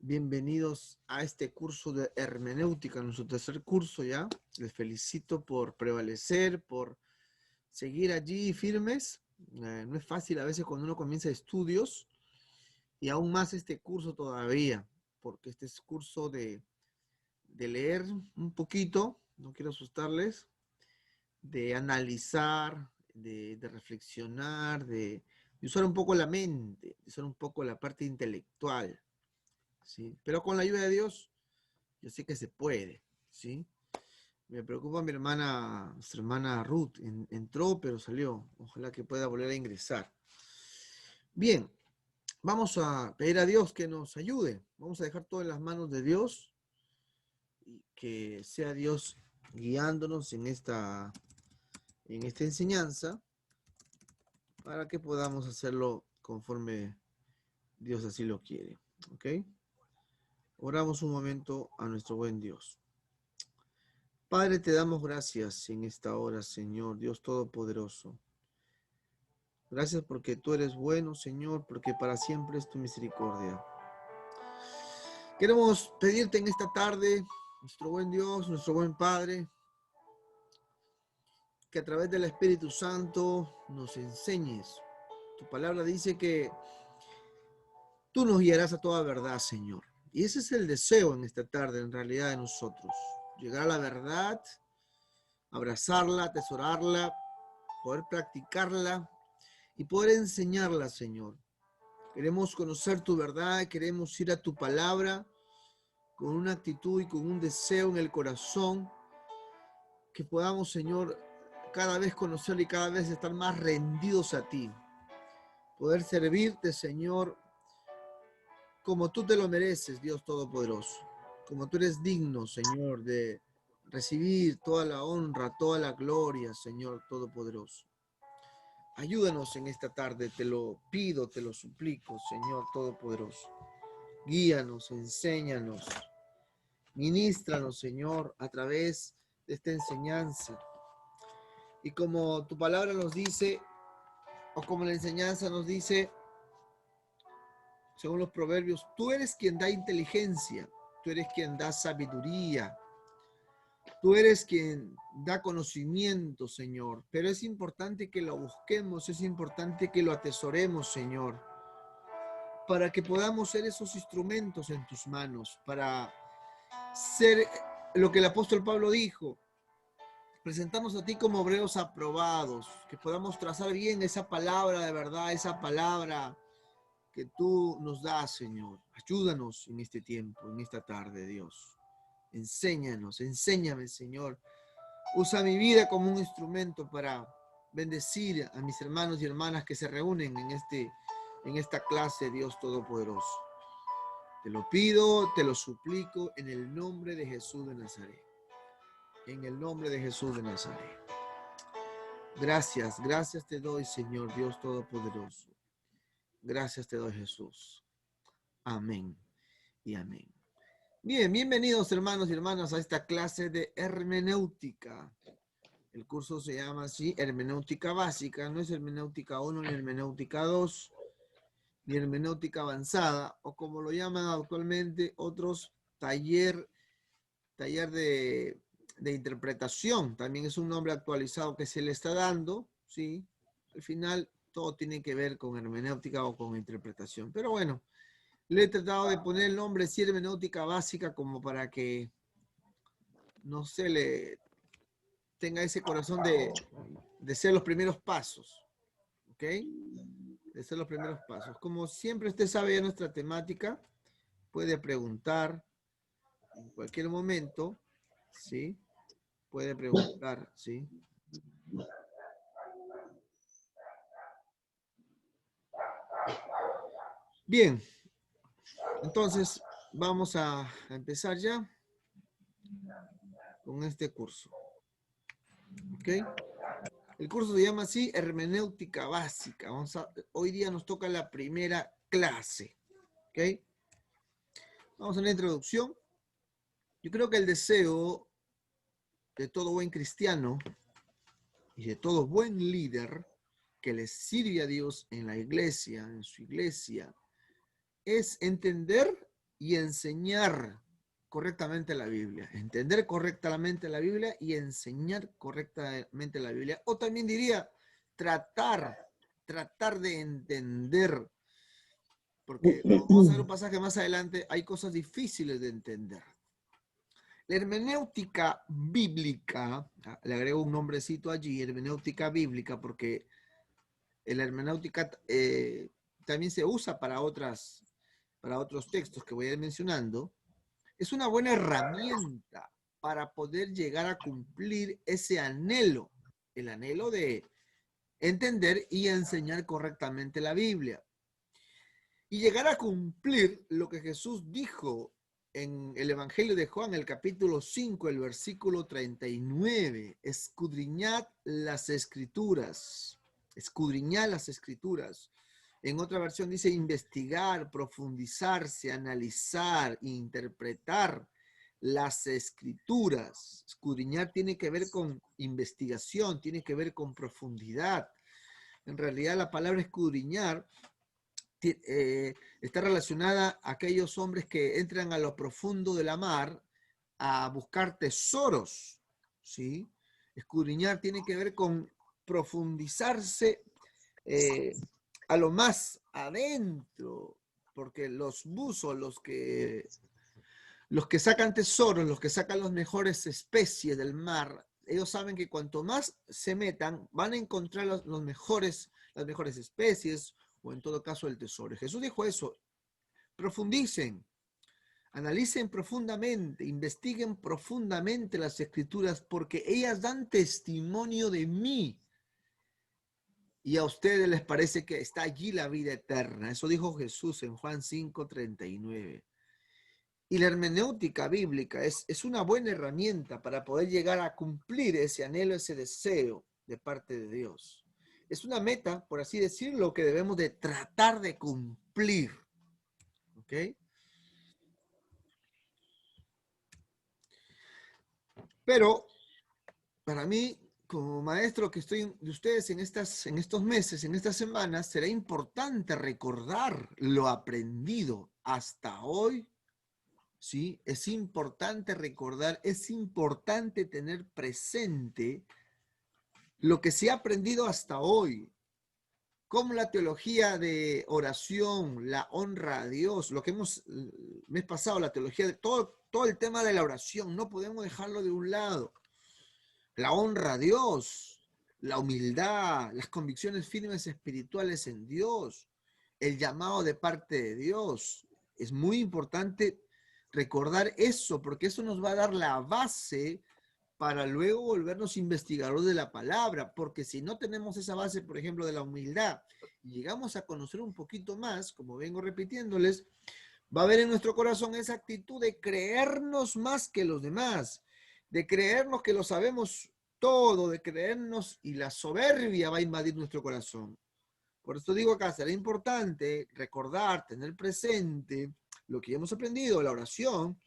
Bienvenidos a este curso de hermenéutica, nuestro tercer curso ya. Les felicito por prevalecer, por seguir allí firmes. No es fácil a veces cuando uno comienza estudios y aún más este curso todavía, porque este es curso de leer un poquito, no quiero asustarles, de analizar, de reflexionar, de usar un poco la mente, de usar un poco la parte intelectual, ¿sí? Pero con la ayuda de Dios, yo sé que se puede, ¿sí? Me preocupa mi hermana, nuestra hermana Ruth. Entró, pero salió. Ojalá que pueda volver a ingresar. Bien, vamos a pedir a Dios que nos ayude. Vamos a dejar todo en las manos de Dios y que sea Dios guiándonos en esta enseñanza para que podamos hacerlo conforme Dios así lo quiere. ¿Ok? Oramos un momento a nuestro buen Dios. Padre, te damos gracias en esta hora, Señor, Dios Todopoderoso. Gracias porque tú eres bueno, Señor, porque para siempre es tu misericordia. Queremos pedirte en esta tarde, nuestro buen Dios, nuestro buen Padre, que a través del Espíritu Santo nos enseñes. Tu palabra dice que tú nos guiarás a toda verdad, Señor. Y ese es el deseo en esta tarde, en realidad, de nosotros. Llegar a la verdad, abrazarla, atesorarla, poder practicarla y poder enseñarla, Señor. Queremos conocer tu verdad, queremos ir a tu palabra con una actitud y con un deseo en el corazón, que podamos, Señor, cada vez conocer y cada vez estar más rendidos a ti. Poder servirte, Señor, como tú te lo mereces, Dios Todopoderoso. Como tú eres digno, Señor, de recibir toda la honra, toda la gloria, Señor Todopoderoso. Ayúdanos en esta tarde, te lo pido, te lo suplico, Señor Todopoderoso. Guíanos, enséñanos, ministranos, Señor, a través de esta enseñanza. Y como tu palabra nos dice, o como la enseñanza nos dice, según los proverbios, tú eres quien da inteligencia, tú eres quien da sabiduría, tú eres quien da conocimiento, Señor. Pero es importante que lo busquemos, es importante que lo atesoremos, Señor, para que podamos ser esos instrumentos en tus manos, para ser lo que el apóstol Pablo dijo, presentarnos a ti como obreros aprobados, que podamos trazar bien esa palabra de verdad, esa palabra que tú nos das, Señor. Ayúdanos en este tiempo, en esta tarde, Dios. Enséñanos, enséñame, Señor. Usa mi vida como un instrumento para bendecir a mis hermanos y hermanas que se reúnen en esta clase, Dios Todopoderoso. Te lo pido, te lo suplico en el nombre de Jesús de Nazaret. En el nombre de Jesús de Nazaret. Gracias, gracias te doy, Señor Dios Todopoderoso. Gracias te doy, Jesús. Amén y amén. Bien, bienvenidos hermanos y hermanas a esta clase de hermenéutica. El curso se llama así, hermenéutica básica. No es hermenéutica 1, ni hermenéutica 2, ni hermenéutica avanzada, o como lo llaman actualmente otros, taller de interpretación. También es un nombre actualizado que se le está dando, ¿sí? Al final todo tiene que ver con hermenéutica o con interpretación. Pero bueno, le he tratado de poner el nombre sí, hermenéutica básica como para que no se le tenga ese corazón de ser los primeros pasos, ¿ok? De ser los primeros pasos. Como siempre usted sabe ya nuestra temática, puede preguntar en cualquier momento, ¿sí? Puede preguntar, ¿sí? Bien, entonces vamos a empezar ya con este curso, ¿ok? El curso se llama así, hermenéutica básica. Hoy día nos toca la primera clase, ¿ok? Vamos a la introducción. Yo creo que el deseo de todo buen cristiano y de todo buen líder que le sirve a Dios en la iglesia, en su iglesia, es entender y enseñar correctamente la Biblia. Entender correctamente la Biblia y enseñar correctamente la Biblia. O también diría, tratar de entender, porque como vamos a ver un pasaje más adelante, hay cosas difíciles de entender. La hermenéutica bíblica, le agrego un nombrecito allí, hermenéutica bíblica, porque la hermenéutica también se usa para otros textos que voy a ir mencionando. Es una buena herramienta para poder llegar a cumplir ese anhelo, el anhelo de entender y enseñar correctamente la Biblia. Y llegar a cumplir lo que Jesús dijo en el Evangelio de Juan, el capítulo 5, el versículo 39. Escudriñad las escrituras. Escudriñad las escrituras. En otra versión dice investigar, profundizarse, analizar, interpretar las escrituras. Escudriñar tiene que ver con investigación, tiene que ver con profundidad. En realidad la palabra escudriñar está relacionada a aquellos hombres que entran a lo profundo de la mar a buscar tesoros, ¿sí? Escudriñar tiene que ver con profundizarse a lo más adentro, porque los buzos, los que sacan tesoros, los que sacan las mejores especies del mar, ellos saben que cuanto más se metan, van a encontrar las mejores especies, o en todo caso el tesoro. Jesús dijo eso, profundicen, analicen profundamente, investiguen profundamente las escrituras, porque ellas dan testimonio de mí. Y a ustedes les parece que está allí la vida eterna. Eso dijo Jesús en Juan 5:39. Y la hermenéutica bíblica es una buena herramienta para poder llegar a cumplir ese anhelo, ese deseo de parte de Dios. Es una meta, por así decirlo, que debemos de tratar de cumplir. ¿Ok? Pero para mí, como maestro que estoy de ustedes en estos meses, en estas semanas, será importante recordar lo aprendido hasta hoy. ¿Sí? Es importante recordar, es importante tener presente lo que se ha aprendido hasta hoy, como la teología de oración, la honra a Dios, lo que hemos el mes pasado, la teología de todo el tema de la oración, no podemos dejarlo de un lado. La honra a Dios, la humildad, las convicciones firmes espirituales en Dios, el llamado de parte de Dios. Es muy importante recordar eso, porque eso nos va a dar la base para luego volvernos investigadores de la palabra, porque si no tenemos esa base, por ejemplo, de la humildad, y llegamos a conocer un poquito más, como vengo repitiéndoles, va a haber en nuestro corazón esa actitud de creernos más que los demás, de creernos que lo sabemos todo, de creernos, y la soberbia va a invadir nuestro corazón. Por esto digo acá, será importante recordar, tener presente lo que hemos aprendido, la oración,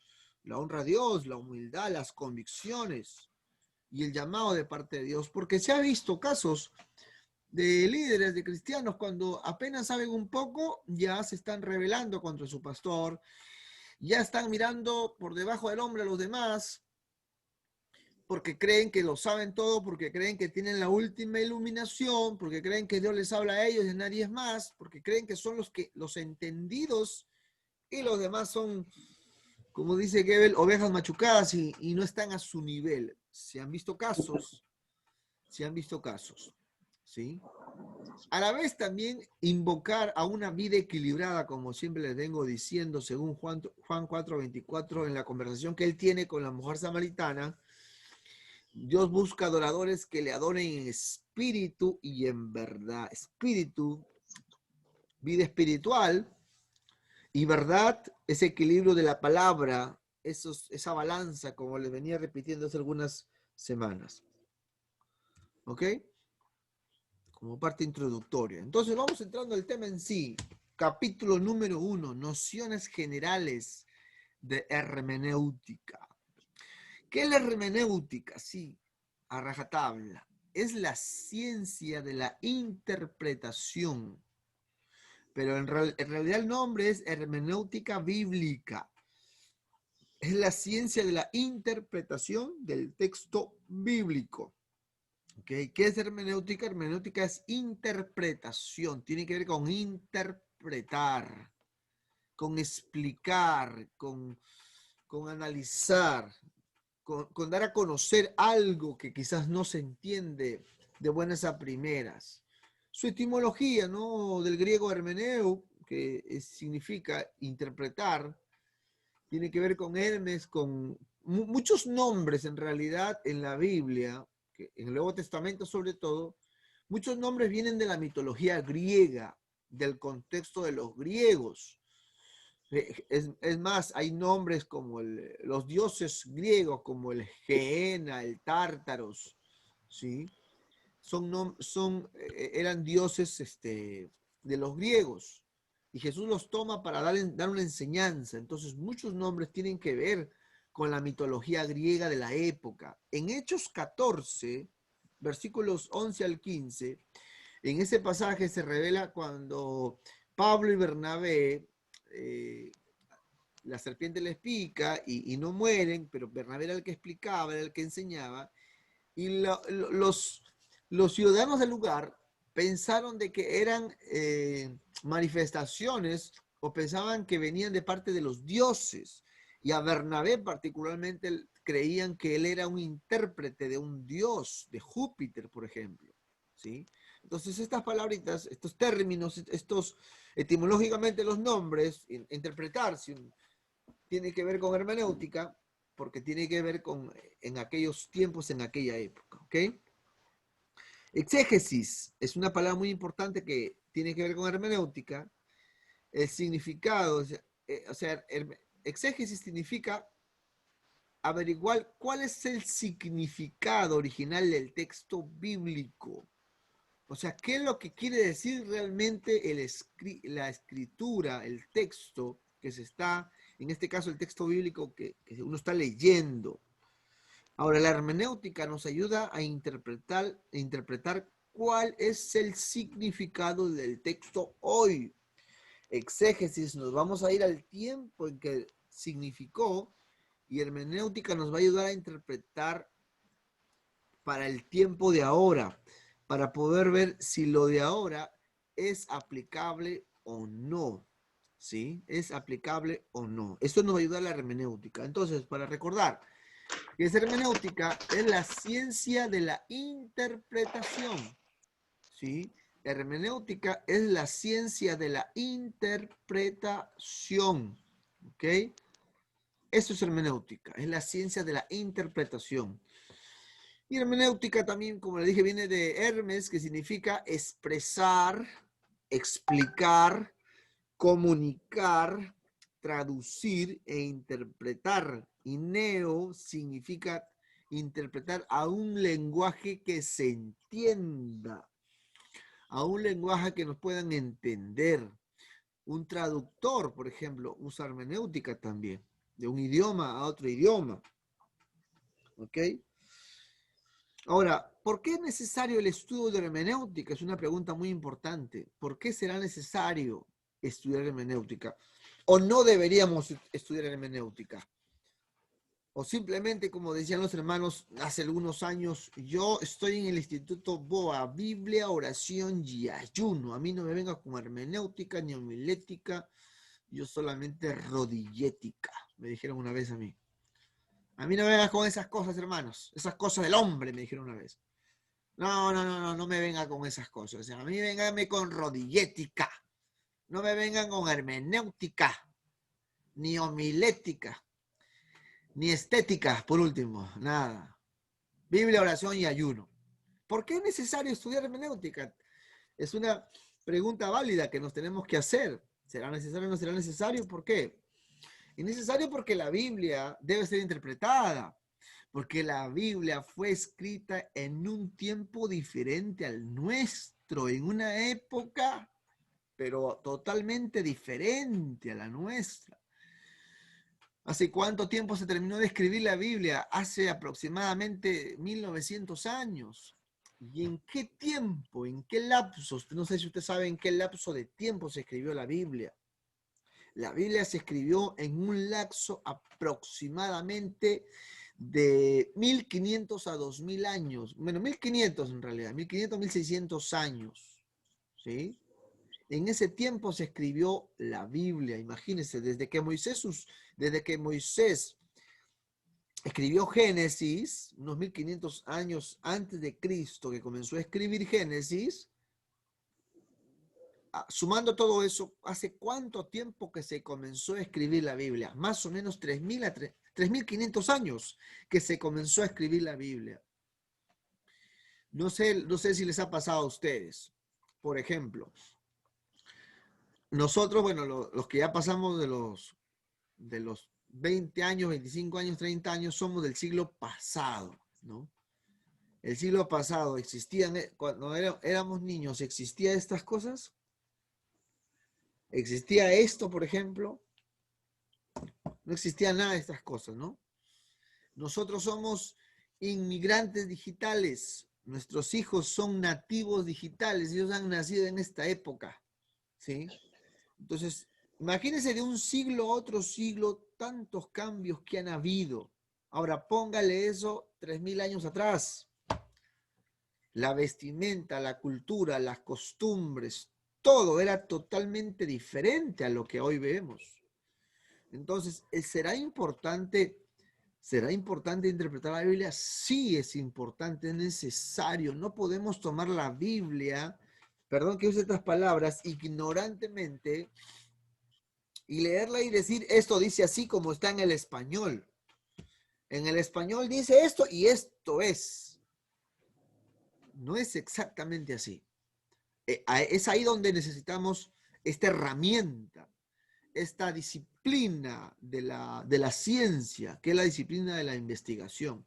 la honra a Dios, la humildad, las convicciones y el llamado de parte de Dios, porque se ha visto casos de líderes, de cristianos, cuando apenas saben un poco, ya se están rebelando contra su pastor, ya están mirando por debajo del hombro a los demás, porque creen que lo saben todo, porque creen que tienen la última iluminación, porque creen que Dios les habla a ellos y a nadie más, porque creen que son los entendidos y los demás son, como dice Goebbels, ovejas machucadas y no están a su nivel. Se han visto casos, ¿sí? A la vez también invocar a una vida equilibrada, como siempre les vengo diciendo, según Juan 4:24, en la conversación que él tiene con la mujer samaritana. Dios busca adoradores que le adoren en espíritu y en verdad. Espíritu, vida espiritual, y verdad, ese equilibrio de la palabra, esa balanza, como les venía repitiendo hace algunas semanas. ¿Ok? Como parte introductoria. Entonces vamos entrando al tema en sí. Capítulo número 1, nociones generales de hermenéutica. ¿Qué es la hermenéutica? Sí, a rajatabla. Es la ciencia de la interpretación, pero en realidad el nombre es hermenéutica bíblica. Es la ciencia de la interpretación del texto bíblico. ¿Okay? ¿Qué es hermenéutica? Hermenéutica es interpretación, tiene que ver con interpretar, con explicar, con analizar, con dar a conocer algo que quizás no se entiende de buenas a primeras. Su etimología, ¿no? Del griego hermeneu, que significa interpretar, tiene que ver con Hermes, con muchos nombres en realidad en la Biblia, que en el Nuevo Testamento sobre todo, muchos nombres vienen de la mitología griega, del contexto de los griegos. Es más, hay nombres como los dioses griegos, como el Gehenna, el Tártaros, ¿sí? Eran dioses de los griegos. Y Jesús los toma para dar una enseñanza. Entonces, muchos nombres tienen que ver con la mitología griega de la época. En Hechos 14, versículos 11 al 15, en ese pasaje se revela cuando Pablo y Bernabé, la serpiente les pica y no mueren, pero Bernabé era el que explicaba, era el que enseñaba, y los ciudadanos del lugar pensaron de que eran manifestaciones o pensaban que venían de parte de los dioses. Y a Bernabé particularmente creían que él era un intérprete de un dios, de Júpiter, por ejemplo. ¿Sí? Entonces estas palabritas, estos términos, estos etimológicamente los nombres, interpretar, tiene que ver con hermenéutica, porque tiene que ver con en aquellos tiempos, en aquella época. ¿Ok? Exégesis es una palabra muy importante que tiene que ver con hermenéutica. El significado, exégesis significa averiguar cuál es el significado original del texto bíblico. O sea, ¿qué es lo que quiere decir realmente la escritura, el texto que se está, en este caso el texto bíblico que uno está leyendo? Ahora, la hermenéutica nos ayuda a interpretar cuál es el significado del texto hoy. Exégesis, nos vamos a ir al tiempo en que significó, y hermenéutica nos va a ayudar a interpretar para el tiempo de ahora, para poder ver si lo de ahora es aplicable o no. ¿Sí? ¿Es aplicable o no? Esto nos va a ayudar a la hermenéutica. Entonces, para recordar, que es hermenéutica, es la ciencia de la interpretación. ¿Sí? Hermenéutica es la ciencia de la interpretación. ¿Ok? Eso es hermenéutica, es la ciencia de la interpretación. Y hermenéutica también, como le dije, viene de Hermes, que significa expresar, explicar, comunicar, traducir e interpretar. Y neo significa interpretar a un lenguaje que se entienda, a un lenguaje que nos puedan entender. Un traductor, por ejemplo, usa hermenéutica también, de un idioma a otro idioma. ¿Ok? Ahora, ¿por qué es necesario el estudio de hermenéutica? Es una pregunta muy importante. ¿Por qué será necesario estudiar hermenéutica? ¿O no deberíamos estudiar hermenéutica? O simplemente, como decían los hermanos hace algunos años, yo estoy en el Instituto Boa, Biblia, oración y ayuno. A mí no me venga con hermenéutica ni homilética, yo solamente rodillética, me dijeron una vez a mí. A mí no me vengas con esas cosas, hermanos. Esas cosas del hombre, me dijeron una vez. No me venga con esas cosas. O sea, a mí véngame con rodillética. No me vengan con hermenéutica, ni homilética, ni estética, por último. Nada. Biblia, oración y ayuno. ¿Por qué es necesario estudiar hermenéutica? Es una pregunta válida que nos tenemos que hacer. ¿Será necesario o no será necesario? ¿Por qué? Es necesario porque la Biblia debe ser interpretada, porque la Biblia fue escrita en un tiempo diferente al nuestro, en una época, pero totalmente diferente a la nuestra. ¿Hace cuánto tiempo se terminó de escribir la Biblia? Hace aproximadamente 1900 años. ¿Y en qué tiempo, en qué lapso? No sé si usted sabe en qué lapso de tiempo se escribió la Biblia. La Biblia se escribió en un lapso aproximadamente de 1500 a 2000 años. Bueno, 1500 en realidad, 1500, 1600 años. ¿Sí? En ese tiempo se escribió la Biblia. Imagínense, desde que Moisés escribió Génesis, unos 1500 años antes de Cristo, que comenzó a escribir Génesis, sumando todo eso, ¿hace cuánto tiempo que se comenzó a escribir la Biblia? Más o menos 3500 años que se comenzó a escribir la Biblia. No sé si les ha pasado a ustedes. Por ejemplo, nosotros, bueno, los que ya pasamos de los 20 años, 25 años, 30 años, somos del siglo pasado, ¿no? El siglo pasado existían, cuando éramos niños, ¿existían estas cosas? ¿Existía esto, por ejemplo? No existía nada de estas cosas, ¿no? Nosotros somos inmigrantes digitales. Nuestros hijos son nativos digitales. Ellos han nacido en esta época, ¿sí? Entonces, imagínense de un siglo a otro siglo tantos cambios que han habido. Ahora, póngale eso 3000 años atrás. La vestimenta, la cultura, las costumbres, todo era totalmente diferente a lo que hoy vemos. Entonces, ¿será importante interpretar la Biblia? Sí, es importante, es necesario. No podemos tomar la Biblia, perdón que use estas palabras, ignorantemente y leerla y decir, esto dice así como está en el español. En el español dice esto y esto es. No es exactamente así. Es ahí donde necesitamos esta herramienta, esta disciplina de la ciencia, que es la disciplina de la investigación.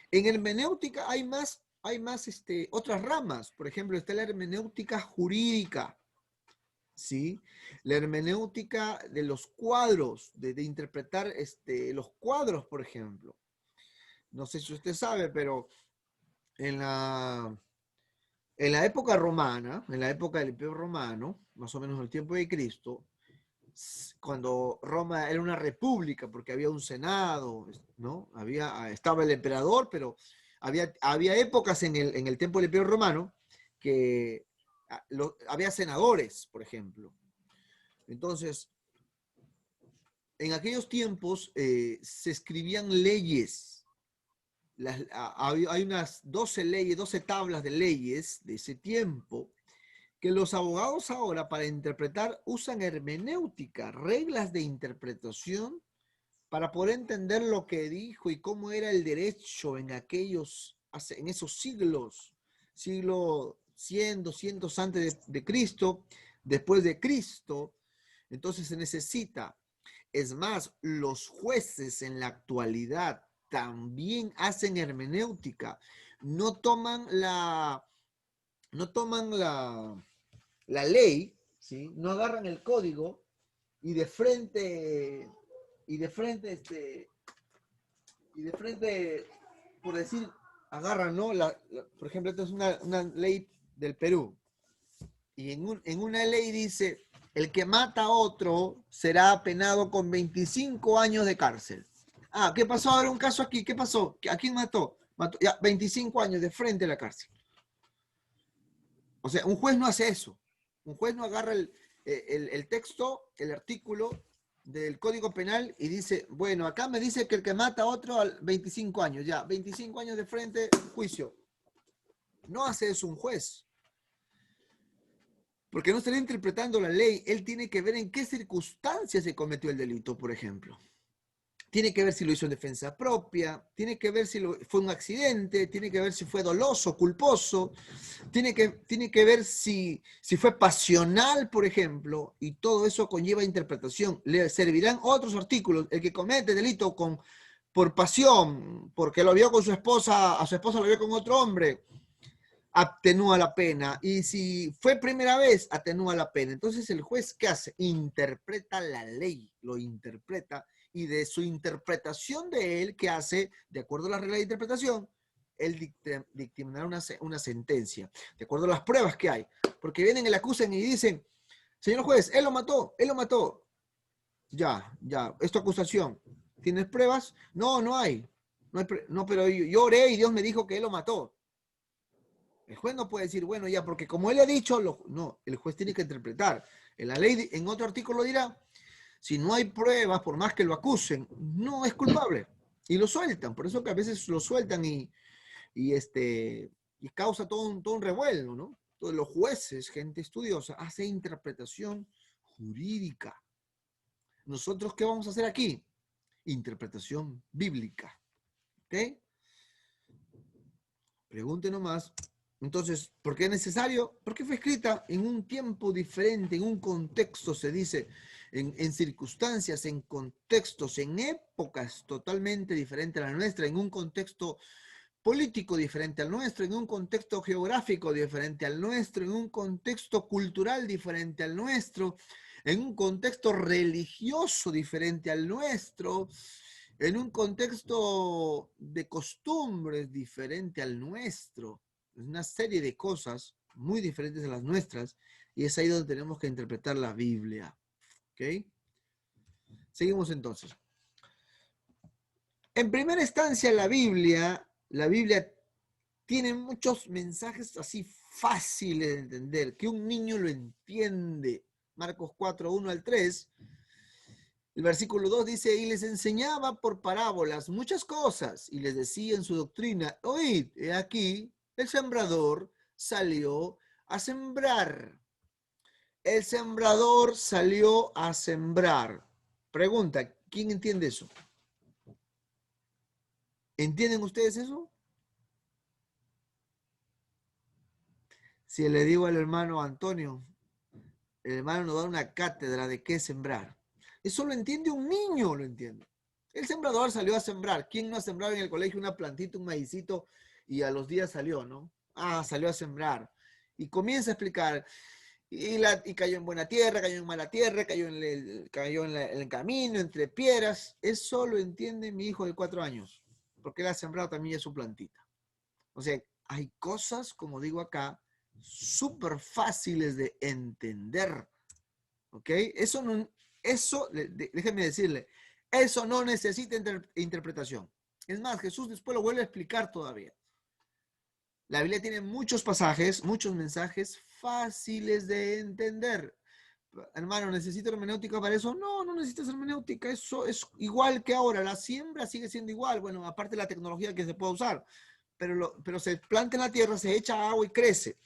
En hermenéutica hay más otras ramas. Por ejemplo, está la hermenéutica jurídica, ¿sí? La hermenéutica de los cuadros, de interpretar los cuadros, por ejemplo. No sé si usted sabe, pero en la época romana, en la época del Imperio Romano, más o menos en el tiempo de Cristo, cuando Roma era una república, porque había un senado, ¿no? Estaba el emperador, pero había épocas en el tiempo del Imperio Romano que había senadores, por ejemplo. Entonces, en aquellos tiempos se escribían leyes. Hay unas 12 leyes, 12 tablas de leyes de ese tiempo que los abogados ahora para interpretar usan hermenéutica, reglas de interpretación para poder entender lo que dijo y cómo era el derecho en esos siglo 100, 200 antes de Cristo, después de Cristo. Entonces se necesita. Es más, los jueces en la actualidad también hacen hermenéutica. No toman la ley, ¿sí? No agarran el código y de frente, por decir, agarran, ¿no? Por ejemplo, esto es una ley del Perú. Y en una ley dice, el que mata a otro será penado con 25 años de cárcel. Ah, ¿qué pasó? Ahora un caso aquí, ¿qué pasó? ¿A quién mató? Ya, 25 años de frente a la cárcel. O sea, un juez no hace eso. Un juez no agarra el texto, el artículo del Código Penal y dice, bueno, acá me dice que el que mata a otro a 25 años, ya, 25 años de frente, juicio. No hace eso un juez. Porque no estaría interpretando la ley. Él tiene que ver en qué circunstancias se cometió el delito, por ejemplo. Tiene que ver si lo hizo en defensa propia, tiene que ver si fue un accidente, tiene que ver si fue doloso, culposo, tiene que ver si fue pasional, por ejemplo, y todo eso conlleva interpretación. Le servirán otros artículos. El que comete delito por pasión, porque lo vio con su esposa, a su esposa lo vio con otro hombre, atenúa la pena. Y si fue primera vez, atenúa la pena. Entonces el juez, ¿qué hace? Interpreta la ley, lo interpreta, y de su interpretación de él, ¿qué hace? De acuerdo a la regla de interpretación, él dictaminará una sentencia, de acuerdo a las pruebas que hay. Porque vienen y le acusan y dicen, señor juez, él lo mató, él lo mató. Ya, es tu acusación. ¿Tienes pruebas? No, no hay. No, pero yo oré y Dios me dijo que él lo mató. El juez no puede decir, bueno, ya, porque como él ha dicho, no, el juez tiene que interpretar. En la ley, en otro artículo dirá, si no hay pruebas, por más que lo acusen, no es culpable. Y lo sueltan. Por eso que a veces lo sueltan y causa todo un revuelo, ¿no? Entonces, los jueces, gente estudiosa, hace interpretación jurídica. ¿Nosotros qué vamos a hacer aquí? Interpretación bíblica. ¿Ok? Pregunte nomás. Entonces, ¿por qué es necesario? Porque fue escrita en un tiempo diferente, en un contexto, se dice, en circunstancias, en contextos, en épocas totalmente diferentes a la nuestra, en un contexto político diferente al nuestro, en un contexto geográfico diferente al nuestro, en un contexto cultural diferente al nuestro, en un contexto religioso diferente al nuestro, en un contexto de costumbres diferente al nuestro. Es una serie de cosas muy diferentes a las nuestras y es ahí donde tenemos que interpretar la Biblia. ¿Ok? Seguimos entonces. En primera instancia, la Biblia tiene muchos mensajes así fáciles de entender, que un niño lo entiende. Marcos 4, 1 al 3. El versículo 2 dice, y les enseñaba por parábolas muchas cosas, y les decía en su doctrina, oíd, he aquí, el sembrador salió a sembrar. El sembrador salió a sembrar. Pregunta, ¿quién entiende eso? ¿Entienden ustedes eso? Si le digo al hermano Antonio, el hermano nos da una cátedra de qué sembrar. Eso lo entiende un niño, lo entiende. El sembrador salió a sembrar. ¿Quién no ha sembrado en el colegio una plantita, un maicito y a los días salió, ¿no? Ah, salió a sembrar. Y comienza a explicar. Y cayó en buena tierra, cayó en mala tierra, cayó en el camino, entre piedras. Eso lo entiende mi hijo de 4 años. Porque él ha sembrado también su plantita. O sea, hay cosas, como digo acá, súper fáciles de entender. ¿Ok? Déjeme decirle, eso no necesita interpretación. Es más, Jesús después lo vuelve a explicar todavía. La Biblia tiene muchos pasajes, muchos mensajes fáciles de entender. Hermano, ¿necesito hermenéutica para eso? No, no necesitas hermenéutica. Eso es igual que ahora. La siembra sigue siendo igual. Bueno, aparte de la tecnología que se puede usar. Pero se planta en la tierra, se echa agua y crece.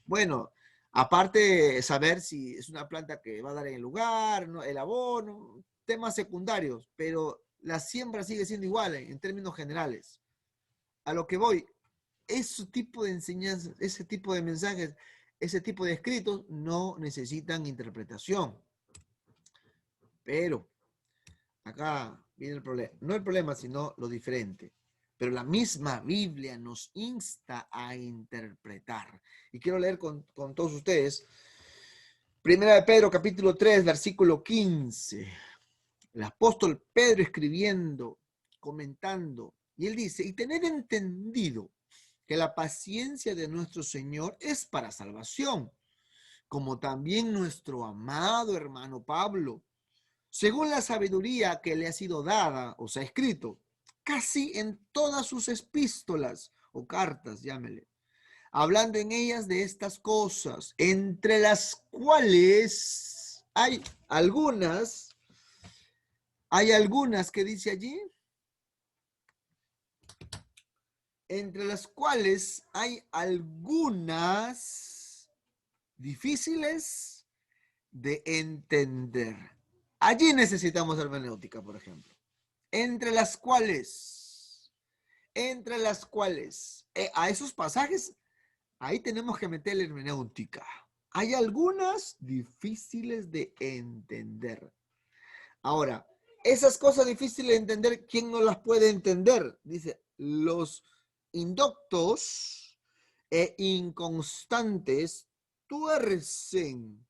Bueno, aparte saber si es una planta que va a dar en el lugar, ¿no? El abono, temas secundarios, pero la siembra sigue siendo igual en términos generales. A lo que voy, ese tipo de enseñanzas, ese tipo de mensajes, ese tipo de escritos no necesitan interpretación. Pero acá viene el problema, no el problema, sino lo diferente. Pero la misma Biblia nos insta a interpretar. Y quiero leer con todos ustedes. Primera de Pedro, capítulo 3, versículo 15. El apóstol Pedro escribiendo, comentando, y él dice, y tener entendido que la paciencia de nuestro Señor es para salvación, como también nuestro amado hermano Pablo, según la sabiduría que le ha sido dada, o sea, escrito, casi en todas sus epístolas o cartas, llámele, hablando en ellas de estas cosas, entre las cuales hay algunas que dice allí, entre las cuales hay algunas difíciles de entender. Allí necesitamos hermenéutica, por ejemplo. Entre las cuales, a esos pasajes, ahí tenemos que meter la hermenéutica. Hay algunas difíciles de entender. Ahora, esas cosas difíciles de entender, ¿quién no las puede entender? Dice, los indoctos e inconstantes tuercen,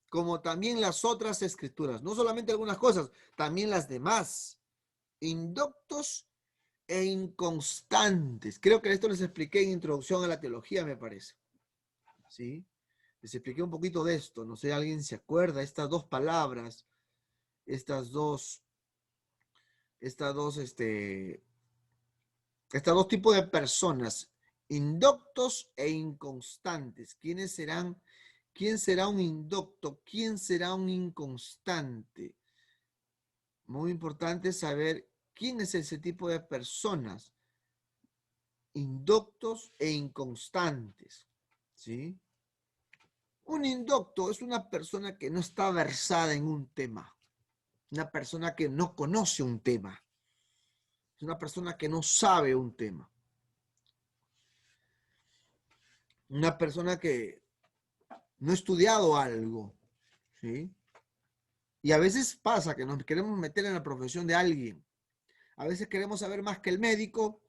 como también las otras escrituras. No solamente algunas cosas, también las demás. Indoctos e inconstantes. Creo que esto les expliqué en Introducción a la Teología, me parece. ¿Sí? Les expliqué un poquito de esto. No sé si alguien se acuerda. Estas dos palabras, estas dos, estos dos tipos de personas, indoctos e inconstantes. ¿Quién será un indocto? ¿Quién será un inconstante? Muy importante saber quién es ese tipo de personas, indoctos e inconstantes. ¿Sí? Un indocto es una persona que no está versada en un tema, una persona que no conoce un tema, es una persona que no sabe un tema, una persona que no ha estudiado algo, ¿sí? Y a veces pasa que nos queremos meter en la profesión de alguien. A veces queremos saber más que el médico,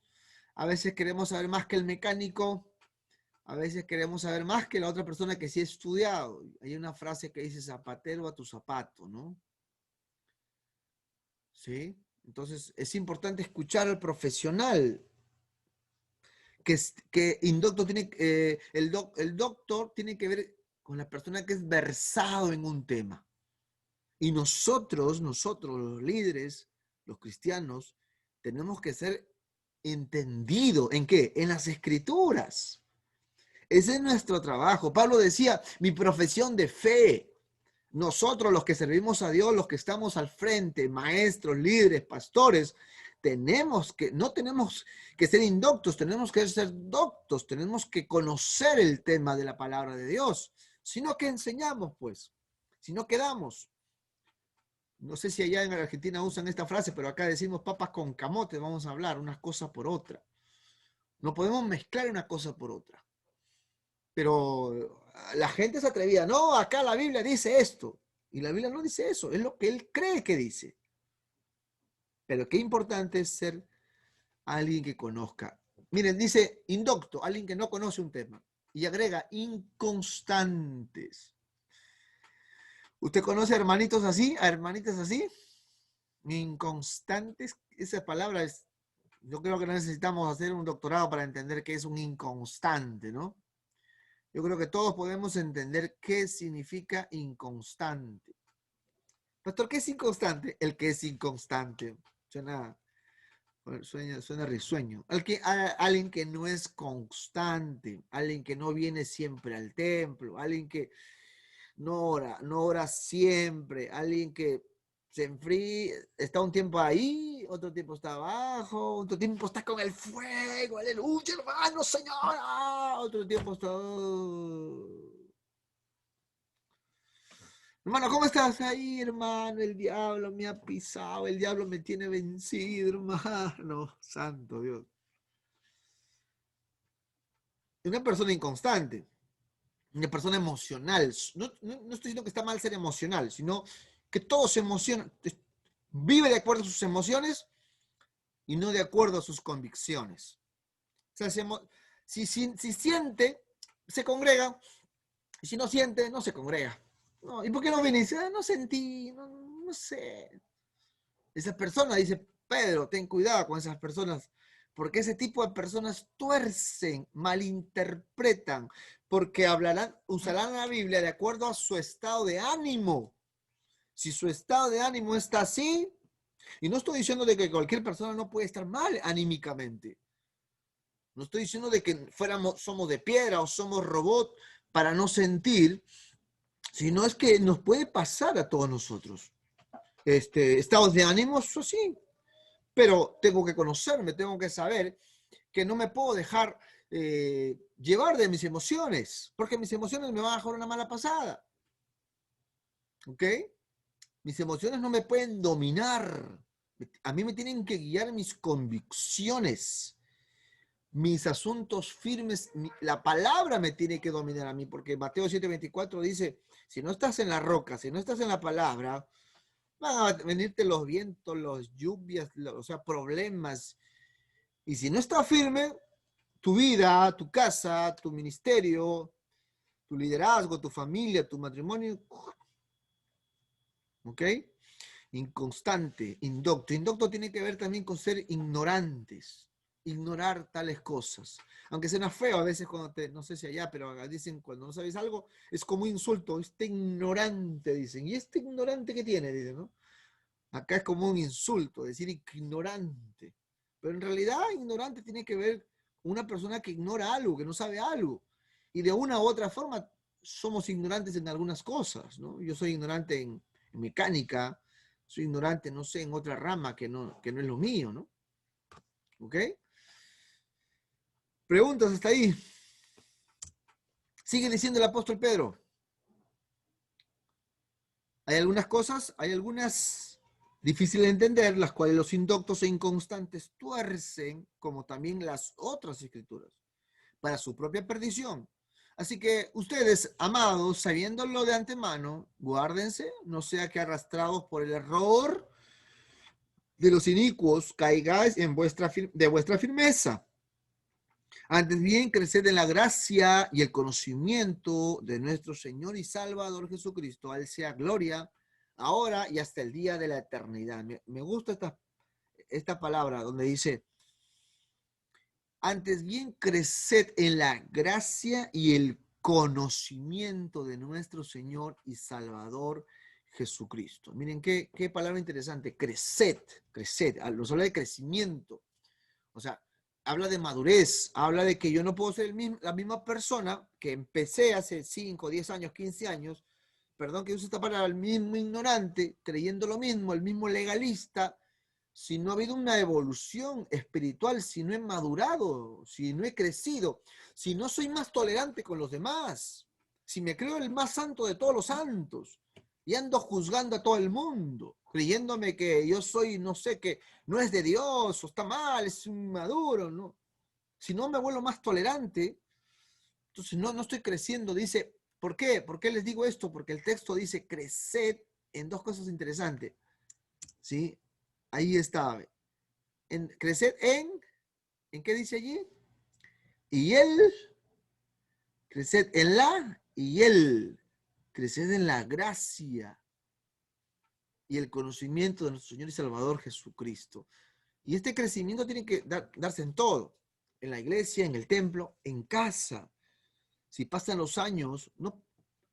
a veces queremos saber más que el mecánico, a veces queremos saber más que la otra persona que sí ha estudiado. Hay una frase que dice zapatero a tu zapato, ¿no? ¿Sí? Entonces es importante escuchar al profesional que indocto tiene, el doctor tiene que ver con la persona que es versado en un tema. Y nosotros, los líderes, los cristianos, tenemos que ser entendidos. ¿En qué? En las escrituras. Ese es nuestro trabajo. Pablo decía, mi profesión de fe. Nosotros los que servimos a Dios, los que estamos al frente, maestros, líderes, pastores, no tenemos que ser indoctos, tenemos que ser doctos, tenemos que conocer el tema de la palabra de Dios, sino que enseñamos, pues, si no quedamos. No sé si allá en Argentina usan esta frase, pero acá decimos papas con camote, vamos a hablar una cosa por otra. No podemos mezclar una cosa por otra. Pero la gente se atrevía, no, acá la Biblia dice esto. Y la Biblia no dice eso, es lo que él cree que dice. Pero qué importante es ser alguien que conozca. Miren, dice indocto, alguien que no conoce un tema. Y agrega inconstantes. ¿Usted conoce a hermanitos así? ¿A hermanitas así? Inconstantes. Esa palabra es, yo creo que no necesitamos hacer un doctorado para entender qué es un inconstante, ¿no? Yo creo que todos podemos entender qué significa inconstante. Pastor, ¿qué es inconstante? El que es inconstante. Suena risueño. Alguien que no es constante, alguien que no viene siempre al templo, alguien que no ora siempre, alguien que se enfría, está un tiempo ahí, otro tiempo está abajo, otro tiempo está con el fuego, aleluya, hermano, señora, otro tiempo está... Hermano, ¿cómo estás ahí, hermano? El diablo me ha pisado, el diablo me tiene vencido, hermano. Santo Dios. Una persona inconstante, una persona emocional. No estoy diciendo que está mal ser emocional, sino que todo se emociona, vive de acuerdo a sus emociones y no de acuerdo a sus convicciones. O sea, si siente, se congrega, y si no siente, no se congrega. No, ¿y por qué no viniste? No sentí, no sé. Esa persona, dice Pedro, ten cuidado con esas personas, porque ese tipo de personas tuercen, malinterpretan, porque usarán la Biblia de acuerdo a su estado de ánimo. Si su estado de ánimo está así, y no estoy diciendo de que cualquier persona no puede estar mal anímicamente. No estoy diciendo de que somos de piedra o somos robot para no sentir, sino es que nos puede pasar a todos nosotros. Estados de ánimo, eso sí, pero tengo que conocerme, tengo que saber que no me puedo dejar llevar de mis emociones, porque mis emociones me van a jugar una mala pasada. ¿Ok? Mis emociones no me pueden dominar. A mí me tienen que guiar mis convicciones, mis asuntos firmes. La palabra me tiene que dominar a mí, porque Mateo 7:24 dice, si no estás en la roca, si no estás en la palabra, van a venirte los vientos, las lluvias, o sea, problemas. Y si no estás firme, tu vida, tu casa, tu ministerio, tu liderazgo, tu familia, tu matrimonio, ¿ok? inconstante, indocto. Indocto tiene que ver también con ser ignorantes, ignorar tales cosas. Aunque suena feo a veces cuando no sé si allá, pero acá dicen cuando no sabes algo, es como un insulto, este ignorante, dicen. ¿Y este ignorante qué tiene? Dicen, ¿no? Acá es como un insulto, decir ignorante. Pero en realidad ignorante tiene que ver con una persona que ignora algo, que no sabe algo. Y de una u otra forma somos ignorantes en algunas cosas, ¿no? Yo soy ignorante en mecánica, soy ignorante, no sé, en otra rama que no es lo mío, ¿no? ¿Ok? Preguntas hasta ahí. Sigue diciendo el apóstol Pedro. Hay algunas cosas, hay algunas difíciles de entender, las cuales los indoctos e inconstantes tuercen, como también las otras escrituras, para su propia perdición. Así que ustedes, amados, sabiéndolo de antemano, guárdense, no sea que arrastrados por el error de los inicuos caigáis de vuestra firmeza. Antes bien, creced en la gracia y el conocimiento de nuestro Señor y Salvador Jesucristo. A Él sea gloria, ahora y hasta el día de la eternidad. Me gusta esta palabra donde dice, antes bien, creced en la gracia y el conocimiento de nuestro Señor y Salvador Jesucristo. Miren qué palabra interesante, creced, creced, nos habla de crecimiento. O sea, habla de madurez, habla de que yo no puedo ser la misma persona que empecé hace 5, 10 años, 15 años, perdón que use esta palabra, el mismo ignorante, creyendo lo mismo, el mismo legalista, si no ha habido una evolución espiritual, si no he madurado, si no he crecido, si no soy más tolerante con los demás, si me creo el más santo de todos los santos y ando juzgando a todo el mundo, creyéndome que yo soy, no sé, que no es de Dios, o está mal, es inmaduro, ¿no? Si no me vuelvo más tolerante, entonces no estoy creciendo. Dice, ¿por qué? ¿Por qué les digo esto? Porque el texto dice, creced en dos cosas interesantes, ¿sí? Ahí está. Creced ¿en qué dice allí? Y él, creced en la, y él, creced en la gracia y el conocimiento de nuestro Señor y Salvador Jesucristo. Y este crecimiento tiene que darse en todo, en la iglesia, en el templo, en casa. Si pasan los años, no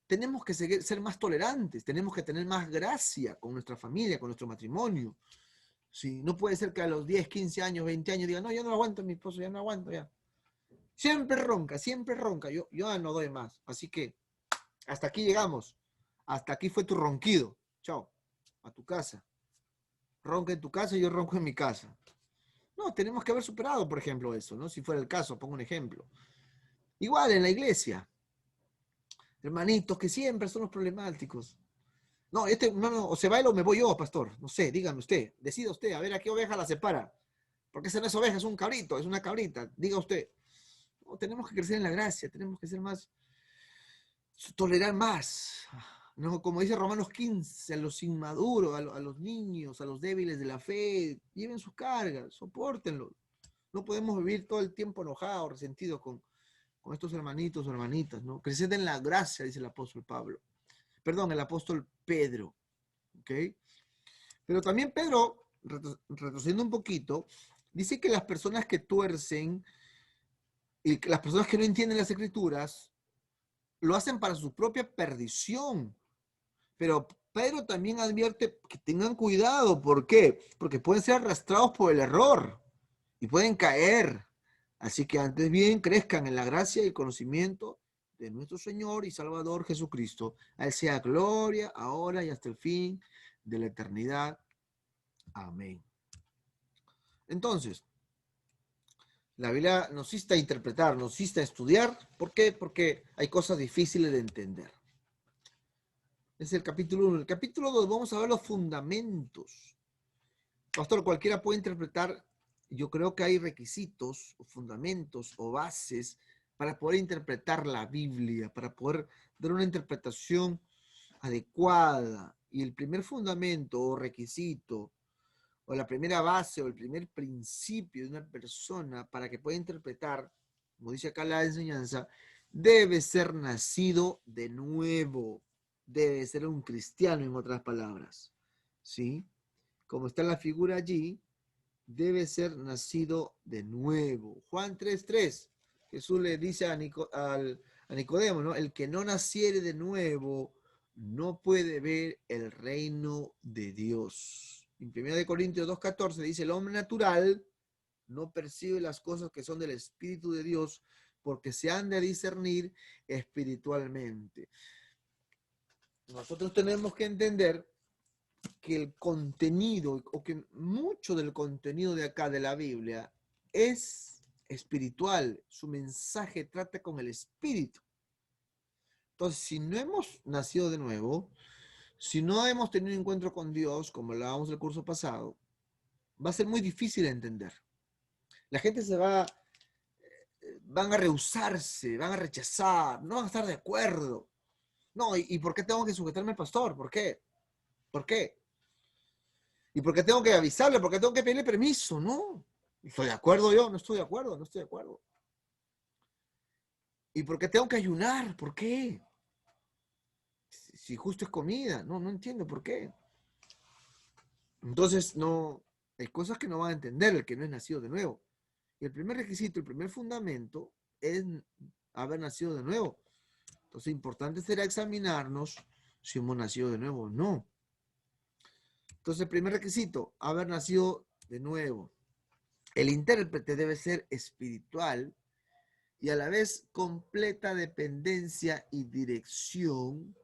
tenemos que ser más tolerantes, tenemos que tener más gracia con nuestra familia, con nuestro matrimonio. Sí, no puede ser que a los 10, 15 años, 20 años digan, no, yo no aguanto a mi esposo, ya no aguanto, ya. Siempre ronca, siempre ronca. Yo ya no doy más. Así que hasta aquí llegamos. Hasta aquí fue tu ronquido. Chao. A tu casa. Ronca en tu casa y yo ronco en mi casa. No, tenemos que haber superado, por ejemplo, eso, ¿no? Si fuera el caso, pongo un ejemplo. Igual en la iglesia. Hermanitos que siempre son los problemáticos. No, no, o se baila o me voy yo, pastor. No sé, dígame usted. Decida usted, a ver a qué oveja la separa. Porque esa no es oveja, es un cabrito, es una cabrita. Diga usted. No, tenemos que crecer en la gracia, tenemos que ser más, tolerar más. No, como dice Romanos 15, a los inmaduros, a los niños, a los débiles de la fe, lleven sus cargas, soportenlo. No podemos vivir todo el tiempo enojados, resentidos con estos hermanitos o hermanitas, ¿no? Creced en la gracia, dice el apóstol Pablo. Perdón, el apóstol Pedro. ¿Ok? Pero también Pedro, retrocediendo un poquito, dice que las personas que tuercen y las personas que no entienden las escrituras lo hacen para su propia perdición. Pero Pedro también advierte que tengan cuidado. ¿Por qué? Porque pueden ser arrastrados por el error y pueden caer. Así que antes bien crezcan en la gracia y el conocimiento de nuestro Señor y Salvador Jesucristo. A Él sea gloria, ahora y hasta el fin de la eternidad. Amén. Entonces, la Biblia nos insta a interpretar, nos insta a estudiar. ¿Por qué? Porque hay cosas difíciles de entender. Es el capítulo 1. El capítulo 2 vamos a ver los fundamentos. Pastor, cualquiera puede interpretar. Yo creo que hay requisitos, o fundamentos o bases para poder interpretar la Biblia, para poder dar una interpretación adecuada. Y el primer fundamento o requisito, o la primera base o el primer principio de una persona para que pueda interpretar, como dice acá la enseñanza, debe ser nacido de nuevo. Debe ser un cristiano, en otras palabras. ¿Sí? como está la figura allí, debe ser nacido de nuevo. Juan 3:3, Jesús le dice a Nicodemo, ¿no? El que no naciere de nuevo no puede ver el reino de Dios. En 1 Corintios 2:14 dice, el hombre natural no percibe las cosas que son del Espíritu de Dios porque se han de discernir espiritualmente. Nosotros tenemos que entender que el contenido, o que mucho del contenido de acá de la Biblia es espiritual. Su mensaje trata con el espíritu. Entonces, si no hemos nacido de nuevo, si no hemos tenido un encuentro con Dios, como hablábamos en el curso pasado, va a ser muy difícil de entender. La gente van a rehusarse, van a rechazar, no van a estar de acuerdo. No, ¿y por qué tengo que sujetarme al pastor? ¿Por qué? ¿Por qué? ¿Y por qué tengo que avisarle? ¿Por qué tengo que pedirle permiso? No. ¿Estoy de acuerdo yo? No estoy de acuerdo, no estoy de acuerdo. ¿Y por qué tengo que ayunar? ¿Por qué? Si justo es comida. No entiendo por qué. Entonces, no, hay cosas que no van a entender el que no es nacido de nuevo. Y el primer requisito, el primer fundamento es haber nacido de nuevo. Entonces, importante será examinarnos si hemos nacido de nuevo o no. Entonces, el primer requisito, haber nacido de nuevo. El intérprete debe ser espiritual y a la vez completa dependencia y dirección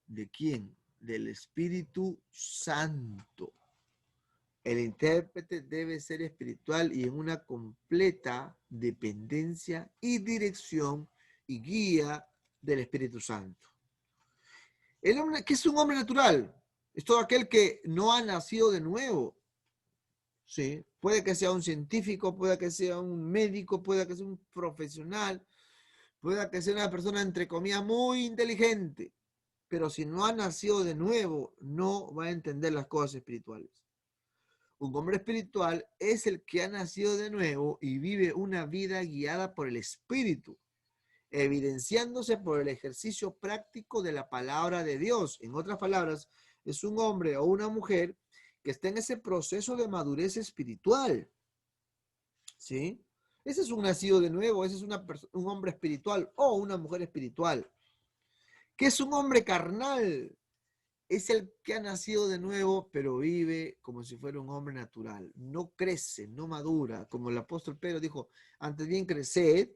¿de quién? Del Espíritu Santo. El intérprete debe ser espiritual y en una completa dependencia y dirección y guía del Espíritu Santo. El hombre, ¿qué es un hombre natural? Es todo aquel que no ha nacido de nuevo. ¿Sí? Puede que sea un científico, puede que sea un médico, puede que sea un profesional, puede que sea una persona, entre comillas, muy inteligente, pero si no ha nacido de nuevo, no va a entender las cosas espirituales. Un hombre espiritual es el que ha nacido de nuevo y vive una vida guiada por el Espíritu, evidenciándose por el ejercicio práctico de la palabra de Dios. En otras palabras, es un hombre o una mujer que está en ese proceso de madurez espiritual. ¿Sí? Ese es un nacido de nuevo, ese es un hombre espiritual o una mujer espiritual. ¿Qué es un hombre carnal? Es el que ha nacido de nuevo, pero vive como si fuera un hombre natural. No crece, no madura. Como el apóstol Pedro dijo, antes bien creced,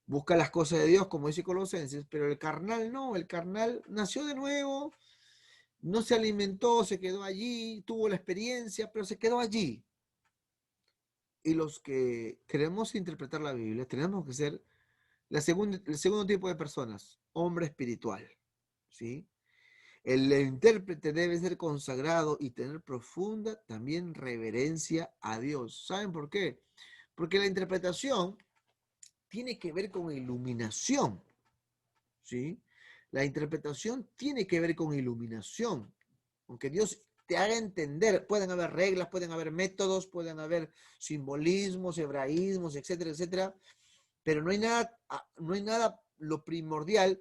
busca las cosas de Dios, como dice Colosenses, pero el carnal no, el carnal nació de nuevo, no se alimentó, se quedó allí, tuvo la experiencia, pero se quedó allí. Y los que queremos interpretar la Biblia, tenemos que ser el segundo tipo de personas, hombre espiritual, ¿sí? El intérprete debe ser consagrado y tener profunda también reverencia a Dios. ¿Saben por qué? Porque la interpretación tiene que ver con iluminación, ¿sí? La interpretación tiene que ver con iluminación. Aunque Dios te haga entender, pueden haber reglas, pueden haber métodos, pueden haber simbolismos, hebraísmos, etcétera, etcétera, pero no hay nada, lo primordial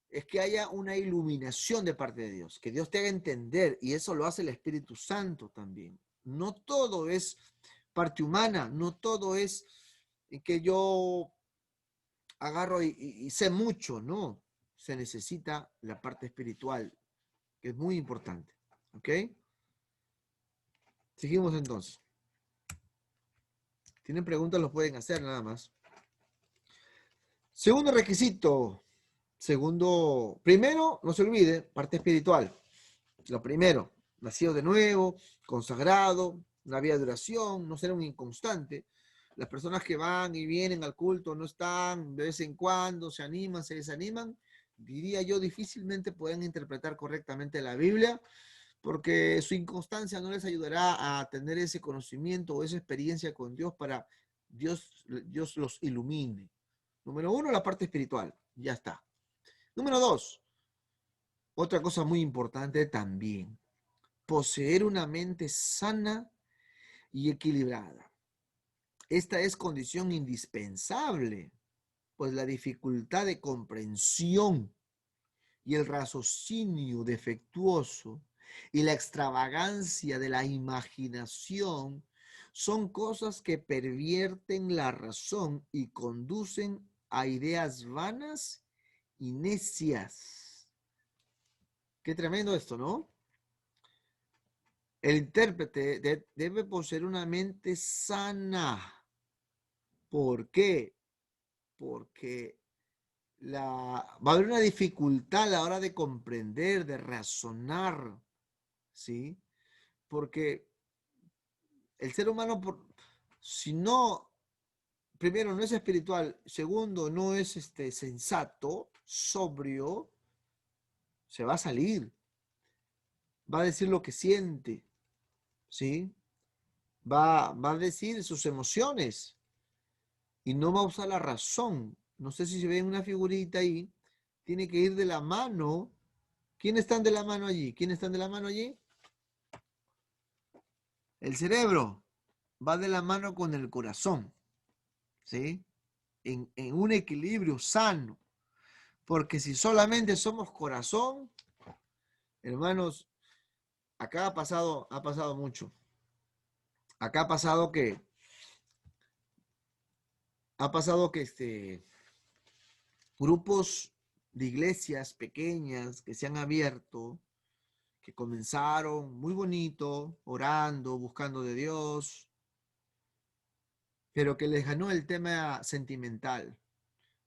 es que haya una iluminación de parte de Dios, que Dios te haga entender, y eso lo hace el Espíritu Santo también. No todo es parte humana, no todo es que yo agarro y sé mucho, no. Se necesita la parte espiritual, que es muy importante. ¿Ok? Seguimos entonces. Tienen preguntas, los pueden hacer nada más. Segundo requisito. Primero, no se olvide, parte espiritual. Lo primero, nacido de nuevo, consagrado, una vida de oración, no ser un inconstante. Las personas que van y vienen al culto no están de vez en cuando, se animan, se desaniman, diría yo, difícilmente pueden interpretar correctamente la Biblia, porque su inconstancia no les ayudará a tener ese conocimiento o esa experiencia con Dios para Dios los ilumine. Número uno, la parte espiritual, ya está. Número dos, otra cosa muy importante también, poseer una mente sana y equilibrada. Esta es condición indispensable, pues la dificultad de comprensión y el raciocinio defectuoso y la extravagancia de la imaginación son cosas que pervierten la razón y conducen a ideas vanas y necias. Qué tremendo esto, ¿no? El intérprete debe poseer una mente sana. ¿Por qué? Porque va a haber una dificultad a la hora de comprender, de razonar, ¿sí? Porque el ser humano, si no, primero, no es espiritual, segundo, no es sensato, sobrio, se va a salir, va a decir lo que siente, ¿sí? Va a decir sus emociones y no va a usar la razón. No sé si se ve en una figurita ahí, tiene que ir de la mano. ¿Quiénes están de la mano allí? ¿Quiénes están de la mano allí? El cerebro va de la mano con el corazón, ¿sí? En un equilibrio sano. Porque si solamente somos corazón, hermanos, acá ha pasado mucho. Acá ha pasado que grupos de iglesias pequeñas que se han abierto, que comenzaron muy bonito, orando, buscando de Dios, pero que les ganó el tema sentimental.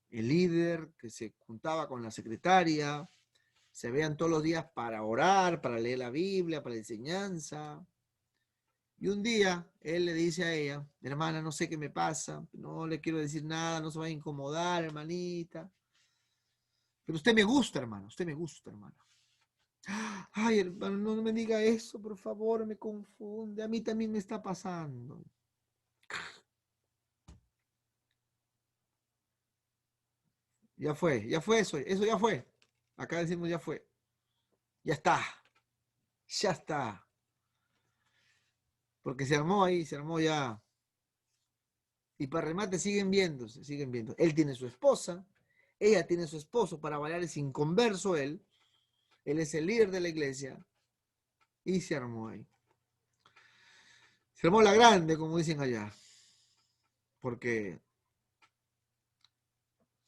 El líder que se juntaba con la secretaria, se veían todos los días para orar, para leer la Biblia, para la enseñanza. Y un día él le dice a ella, hermana, no sé qué me pasa, no le quiero decir nada, no se va a incomodar, hermanita. Pero usted me gusta, hermano, usted me gusta, hermano. Ay, hermano, no me diga eso, por favor, me confunde. A mí también me está pasando. Ya fue eso ya fue. Acá decimos ya fue. Ya está, ya está. Porque se armó ahí, se armó ya. Y para remate siguen viéndose, siguen viendo. Él tiene su esposa, ella tiene su esposo, para bailar es inconverso él es el líder de la iglesia y se armó ahí. Se armó la grande, como dicen allá, porque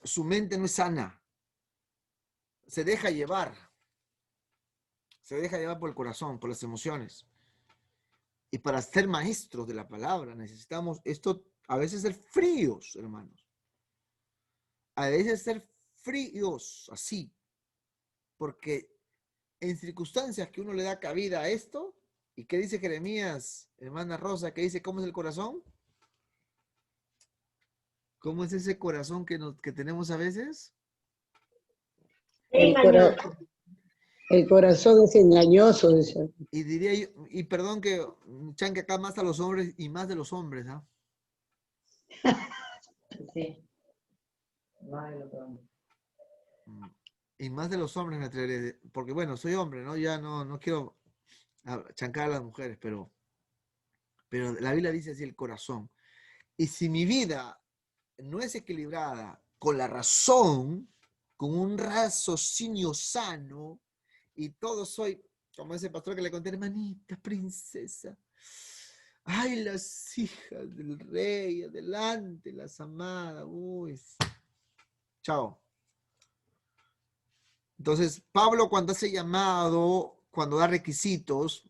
su mente no es sana, se se deja llevar por el corazón, por las emociones. Y para ser maestros de la palabra necesitamos esto, a veces ser fríos, hermanos. A veces ser fríos, así, porque en circunstancias que uno le da cabida a esto, ¿y qué dice Jeremías, hermana Rosa? ¿Qué dice cómo es el corazón? ¿Cómo es ese corazón que tenemos a veces? El, cora el corazón es engañoso, dice. Y diría yo, y perdón que chanque acá más a los hombres y más de los hombres, ¿ah? Sí. Y más de los hombres me atreveré, porque bueno, soy hombre, ¿no? Ya no quiero chancar a las mujeres, pero la Biblia dice así el corazón. Y si mi vida no es equilibrada con la razón, con un raciocinio sano, y todo soy, como ese pastor que le conté, hermanita, princesa. Ay, las hijas del rey, adelante, las amadas. Uy. Chao. Entonces, Pablo cuando hace llamado, cuando da requisitos,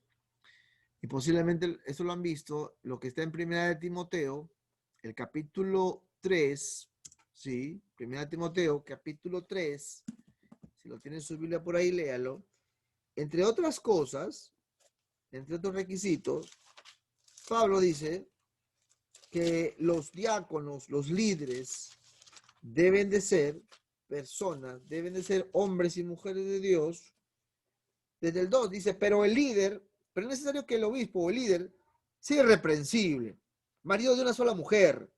y posiblemente eso lo han visto, lo que está en Primera de Timoteo, el capítulo 3, ¿sí? Primera de Timoteo, capítulo 3, si lo tienen su Biblia por ahí, léalo. Entre otras cosas, entre otros requisitos, Pablo dice que los diáconos, los líderes, deben de ser personas, deben de ser hombres y mujeres de Dios. Desde el 2 dice, pero el líder, pero es necesario que el obispo o el líder sea irreprensible, marido de una sola mujer.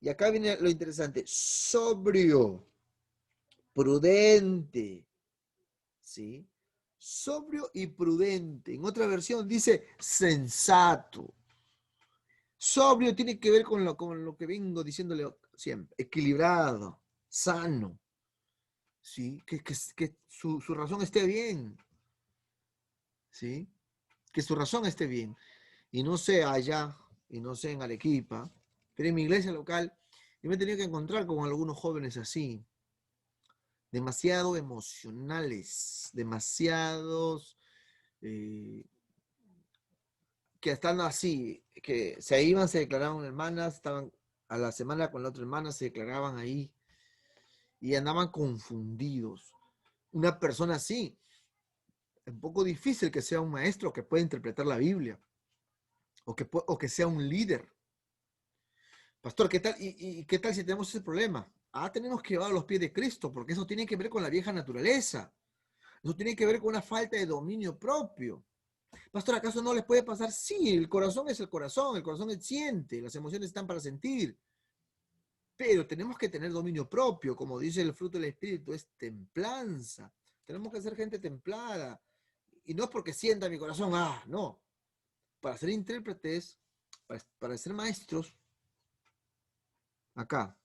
Y acá viene lo interesante, sobrio, prudente, ¿sí? Sobrio y prudente. En otra versión dice sensato. Sobrio tiene que ver con lo que vengo diciéndole siempre, equilibrado, sano, ¿sí? Que su razón esté bien. ¿sí? Que su razón esté bien. Y no sea allá, y no sea en Arequipa, pero en mi iglesia local, yo me he tenido que encontrar con algunos jóvenes así, demasiado emocionales, demasiados eh, que están así, que se iban, se declaraban hermanas, estaban a la semana con la otra hermana, se declaraban ahí y andaban confundidos. Una persona así, es un poco difícil que sea un maestro que pueda interpretar la Biblia o que sea un líder. Pastor, ¿qué tal? ¿Y qué tal si tenemos ese problema? Tenemos que llevar a los pies de Cristo, porque eso tiene que ver con la vieja naturaleza. Eso tiene que ver con una falta de dominio propio. Pastor, ¿acaso no les puede pasar? Sí, el corazón es el corazón es siente, las emociones están para sentir. Pero tenemos que tener dominio propio, como dice el fruto del Espíritu, es templanza. Tenemos que ser gente templada. Y no es porque sienta mi corazón, no. Para ser intérpretes, para ser maestros, acá,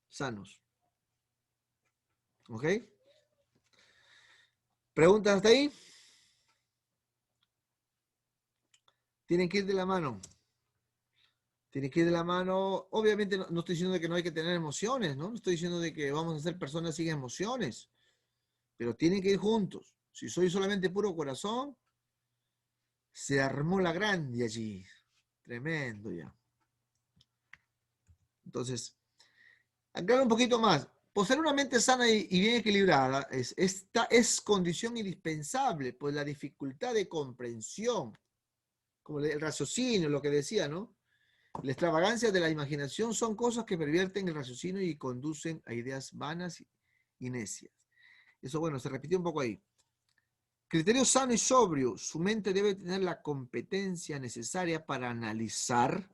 sanos. ¿Ok? ¿Preguntas hasta ahí? Tienen que ir de la mano. Tienen que ir de la mano. Obviamente no estoy diciendo de que no hay que tener emociones, ¿no? No estoy diciendo de que vamos a ser personas sin emociones. Pero tienen que ir juntos. Si soy solamente puro corazón, se armó la grande allí. Tremendo ya. Entonces, aclaro un poquito más. Poseer una mente sana y bien equilibrada esta es condición indispensable, pues la dificultad de comprensión, como el raciocinio, lo que decía, ¿no? La extravagancia de la imaginación son cosas que pervierten el raciocinio y conducen a ideas vanas y necias. Eso, bueno, se repitió un poco ahí. Criterio sano y sobrio. Su mente debe tener la competencia necesaria para analizar,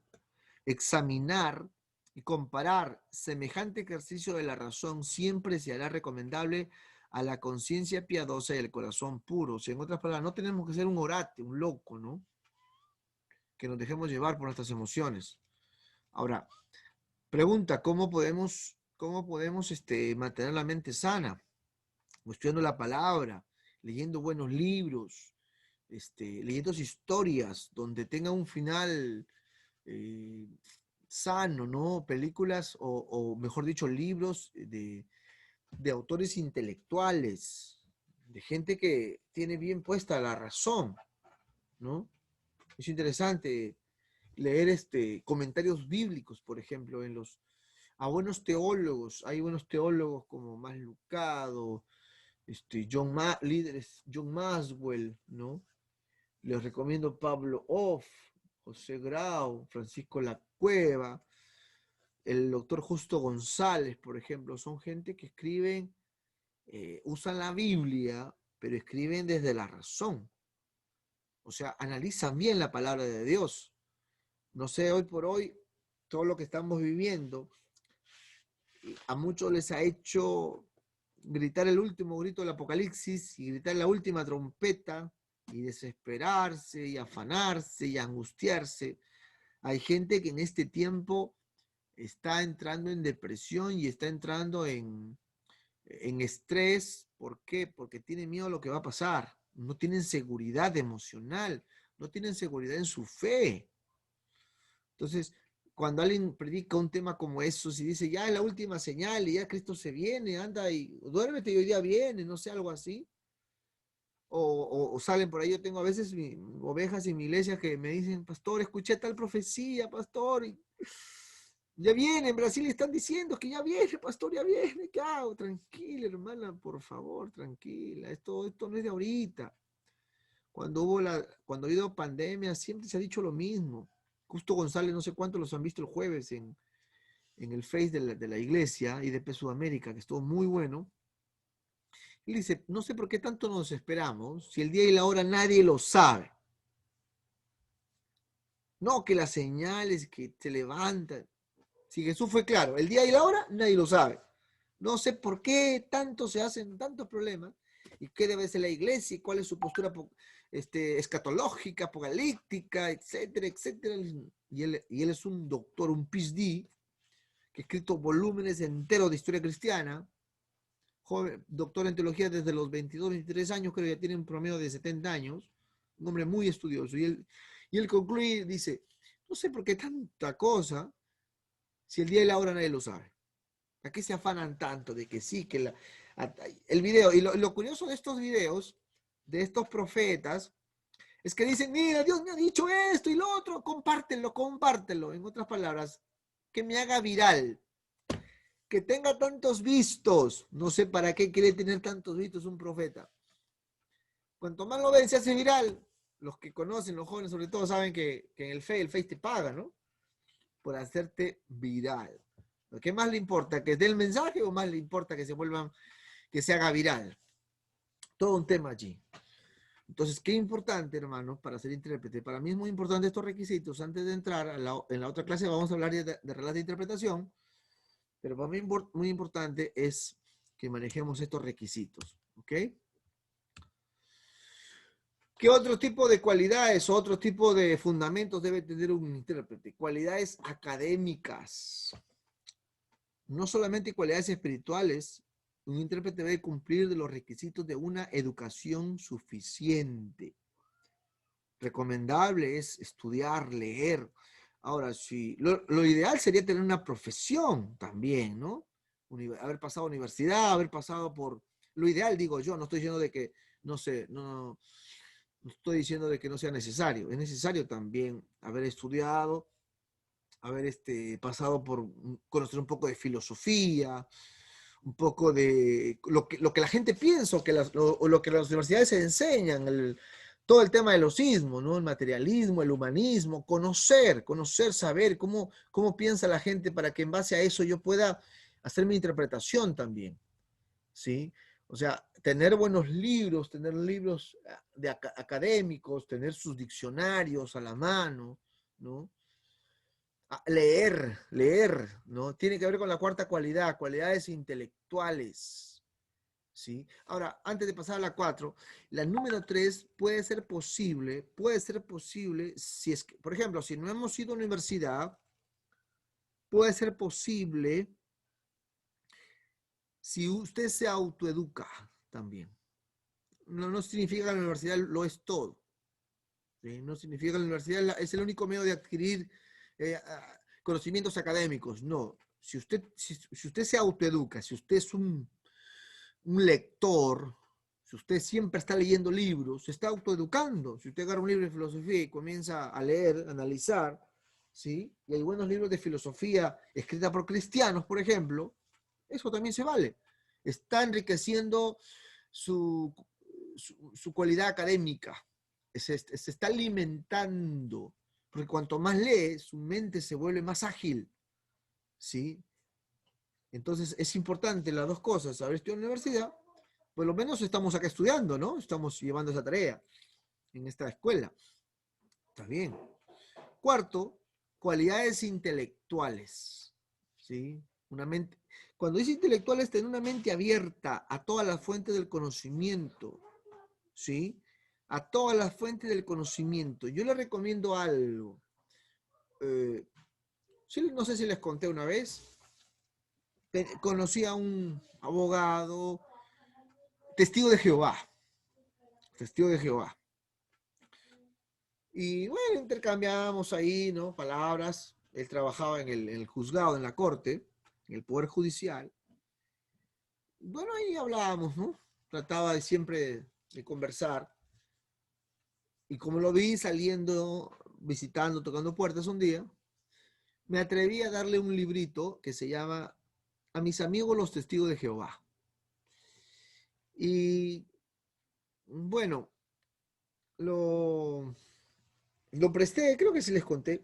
examinar y comparar. Semejante ejercicio de la razón siempre se hará recomendable a la conciencia piadosa y el corazón puro. O sea, en otras palabras, no tenemos que ser un orate, un loco, ¿no? Que nos dejemos llevar por nuestras emociones. Ahora, pregunta, cómo podemos mantener la mente sana? Estudiando la palabra, leyendo buenos libros, leyendo historias donde tenga un final eh, sano, ¿no? Películas o mejor dicho, libros de autores intelectuales, de gente que tiene bien puesta la razón, ¿no? Es interesante leer comentarios bíblicos, por ejemplo, a buenos teólogos. Hay buenos teólogos como Más Lucado, líderes, John Maswell, ¿no? Les recomiendo Pablo Off, José Grau, Francisco La Cueva, el doctor Justo González, por ejemplo. Son gente que escriben, usan la Biblia, pero escriben desde la razón. O sea, analizan bien la palabra de Dios. No sé, hoy por hoy, todo lo que estamos viviendo, a muchos les ha hecho gritar el último grito del Apocalipsis y gritar la última trompeta y desesperarse y afanarse y angustiarse. Hay gente que en este tiempo está entrando en depresión y está entrando en estrés. ¿Por qué? Porque tiene miedo a lo que va a pasar. No tienen seguridad emocional, no tienen seguridad en su fe. Entonces, cuando alguien predica un tema como eso, si dice, ya es la última señal y ya Cristo se viene, anda y duérmete y hoy día viene, no sé, algo así. O salen por ahí, yo tengo a veces ovejas en mi iglesia que me dicen, pastor, escuché tal profecía, pastor, y ya viene, en Brasil están diciendo que ya viene, pastor, ya viene, ¿qué hago? Tranquila, hermana, por favor, tranquila, esto no es de ahorita. Cuando ha habido pandemia, siempre se ha dicho lo mismo. Justo González, no sé cuántos los han visto el jueves en el Face de la iglesia y de Sudamérica, que estuvo muy bueno. Él dice, no sé por qué tanto nos esperamos, si el día y la hora nadie lo sabe. No que las señales que se levantan. Si Jesús fue claro, el día y la hora nadie lo sabe. No sé por qué tanto se hacen tantos problemas y qué debe ser la iglesia y cuál es su postura escatológica, apocalíptica, etcétera, etcétera. Y él es un doctor, un PhD, que ha escrito volúmenes enteros de historia cristiana, joven, doctor en teología desde los 22, 23 años, creo que ya tiene un promedio de 70 años, un hombre muy estudioso. Y él concluye y dice, no sé por qué tanta cosa si el día y la hora nadie lo sabe. ¿A qué se afanan tanto de que sí, que el video? Y lo curioso de estos videos, de estos profetas, es que dicen, mira, Dios me ha dicho esto y lo otro, compártelo, compártelo. En otras palabras, que me haga viral, que tenga tantos vistos. No sé para qué quiere tener tantos vistos un profeta. Cuanto más lo ven, se hace viral. Los que conocen, los jóvenes sobre todo, saben que en el Face te paga, ¿no? Por hacerte viral. ¿Qué más le importa? ¿Que dé el mensaje o más le importa que que se haga viral? Todo un tema allí. Entonces, qué importante, hermano, para ser intérprete. Para mí es muy importante estos requisitos. Antes de entrar en la otra clase vamos a hablar de reglas de interpretación, pero para mí muy importante es que manejemos estos requisitos. ¿Ok? ¿Qué otro tipo de cualidades o otro tipo de fundamentos debe tener un intérprete? Cualidades académicas. No solamente cualidades espirituales, un intérprete debe cumplir de los requisitos de una educación suficiente. Recomendable es estudiar, leer. Ahora, si lo ideal sería tener una profesión también, ¿no? Haber pasado universidad, haber pasado por... Lo ideal, digo yo, no estoy diciendo de que, no sé, no estoy diciendo de que no sea necesario. Es necesario también haber estudiado, haber pasado por conocer un poco de filosofía, un poco de lo que la gente piensa o lo que las universidades enseñan, todo el tema de los ismos, ¿no? El materialismo, el humanismo, conocer, saber cómo piensa la gente para que en base a eso yo pueda hacer mi interpretación también, ¿sí? O sea, tener buenos libros, tener libros académicos, tener sus diccionarios a la mano, ¿no? Leer, ¿no? Tiene que ver con la cuarta cualidad, cualidades intelectuales, ¿sí? Ahora, antes de pasar a la 4, la número 3 puede ser posible si es que, por ejemplo, si no hemos ido a la universidad, puede ser posible si usted se autoeduca también. No significa que la universidad lo es todo, ¿sí? No significa que la universidad es el único medio de adquirir conocimientos académicos, no. Si usted se autoeduca, si usted es un lector, si usted siempre está leyendo libros, se está autoeducando. Si usted agarra un libro de filosofía y comienza a leer, a analizar, ¿sí? Y hay buenos libros de filosofía escrita por cristianos, por ejemplo, eso también se vale. Está enriqueciendo su cualidad académica. Se está alimentando, porque cuanto más lee, su mente se vuelve más ágil, ¿sí? Entonces es importante las dos cosas. Haber estudiado en la universidad, por lo menos estamos acá estudiando, ¿no? Estamos llevando esa tarea en esta escuela. Está bien. Cuarto, cualidades intelectuales, ¿sí? Cuando dice intelectuales, tener una mente abierta a todas las fuentes del conocimiento, ¿sí? A todas las fuentes del conocimiento. Yo les recomiendo algo. No sé si les conté una vez. Conocí a un abogado, testigo de Jehová. Testigo de Jehová. Y bueno, intercambiamos ahí, ¿no? Palabras. Él trabajaba en el juzgado, en la corte, en el Poder Judicial. Bueno, ahí hablábamos, ¿no? Trataba siempre de conversar. Y como lo vi saliendo, visitando, tocando puertas un día, me atreví a darle un librito que se llama A mis amigos los testigos de Jehová. Y bueno, lo presté, creo que sí les conté.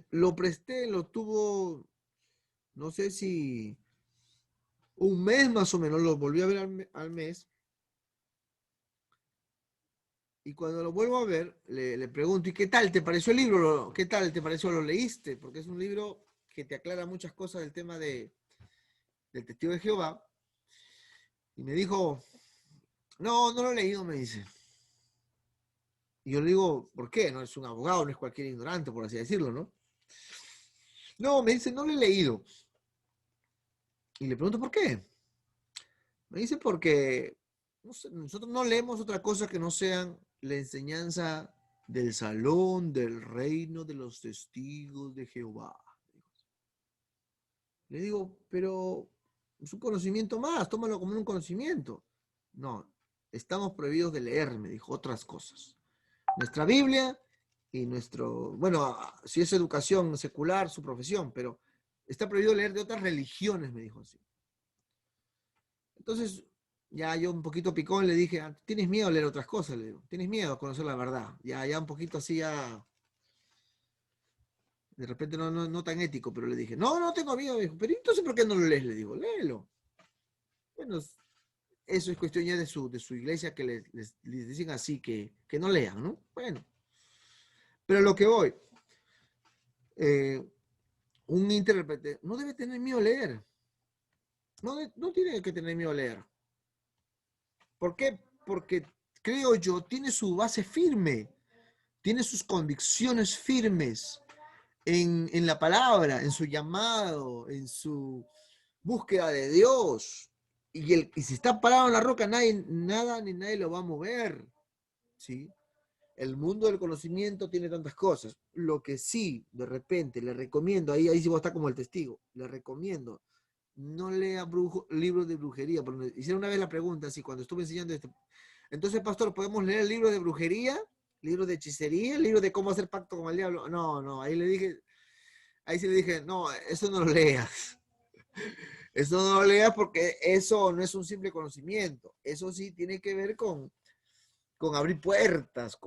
Lo presté, lo tuvo, no sé si un mes más o menos, lo volví a ver al mes. Y cuando lo vuelvo a ver, le pregunto, ¿y qué tal te pareció el libro? ¿Qué tal te pareció? ¿Lo leíste? Porque es un libro que te aclara muchas cosas del tema del testigo de Jehová. Y me dijo, no lo he leído, me dice. Y yo le digo, ¿por qué? No es un abogado, no es cualquier ignorante, por así decirlo, ¿no? No, me dice, no lo he leído. Y le pregunto, ¿por qué? Me dice, porque no sé, nosotros no leemos otra cosa que no sean la enseñanza del salón del reino de los testigos de Jehová. Le digo, pero es un conocimiento más, tómalo como un conocimiento. No, estamos prohibidos de leer, me dijo, otras cosas. Nuestra Biblia y nuestro, bueno, si es educación secular, su profesión, pero está prohibido leer de otras religiones, me dijo así. Entonces, ya yo un poquito picón le dije, ¿tienes miedo a leer otras cosas? Le digo, ¿tienes miedo a conocer la verdad? Ya un poquito así, ya, de repente no tan ético, pero le dije, no tengo miedo. Dijo, pero entonces, ¿por qué no lo lees? Le digo, léelo. Bueno, eso es cuestión ya de su iglesia que les dicen así, que no lean, ¿no? Bueno, pero lo que voy, eh, un intérprete no debe tener miedo a leer. No tiene que tener miedo a leer. ¿Por qué? Porque creo yo, tiene su base firme, tiene sus convicciones firmes en la palabra, en su llamado, en su búsqueda de Dios. Y si está parado en la roca, nada ni nadie lo va a mover. ¿Sí? El mundo del conocimiento tiene tantas cosas. Lo que sí, de repente, le recomiendo, ahí sí va a estar como el testigo, le recomiendo, no lea libros de brujería. Porque hicieron una vez la pregunta, así, cuando estuve enseñando esto. Entonces, pastor, ¿podemos leer libros de brujería? ¿Libros de hechicería? ¿Libros de cómo hacer pacto con el diablo? No, ahí sí le dije, no, eso no lo leas. Eso no lo leas porque eso no es un simple conocimiento. Eso sí tiene que ver con abrir puertas,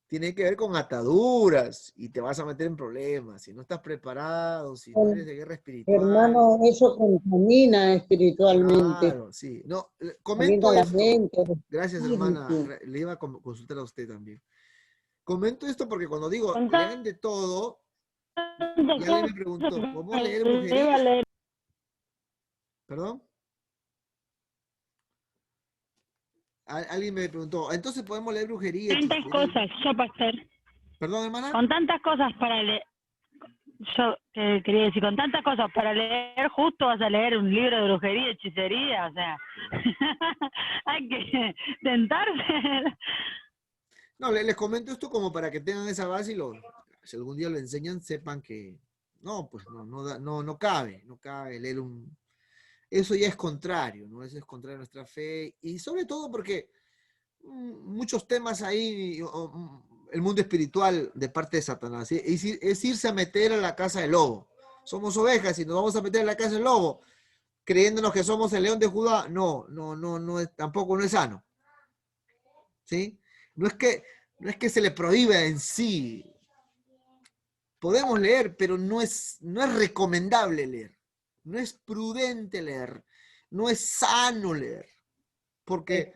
tiene que ver con ataduras y te vas a meter en problemas. Si no estás preparado, si no eres de guerra espiritual. Hermano, eso contamina espiritualmente, Claro, sí. No, comento contamina la esto. mente, el Gracias, hermana. espíritu. Le iba a consultar a usted también. Comento esto porque cuando digo Con lean de todo, y tantas alguien me cosas preguntó, ¿podemos leer que iba a brujería? leer, ¿Perdón? Alguien me preguntó, entonces podemos leer brujería, tantas hechicería. cosas, yo pastor, ¿Perdón, hermana? con tantas cosas para leer, yo quería decir, con tantas cosas para leer, justo vas a leer un libro de brujería, hechicería, o sea, hay que tentarse. No, les comento esto como para que tengan esa base y si algún día lo enseñan, sepan que no, pues no cabe leer eso ya es contrario, ¿no? Eso es contrario a nuestra fe y sobre todo porque muchos temas ahí, el mundo espiritual de parte de Satanás, ¿sí? Es irse a meter a la casa del lobo. Somos ovejas y nos vamos a meter a la casa del lobo, creyéndonos que somos el león de Judá. No tampoco no es sano. ¿Sí? No es que se le prohíba en sí. Podemos leer, pero no es recomendable leer. No es prudente leer. No es sano leer. Porque,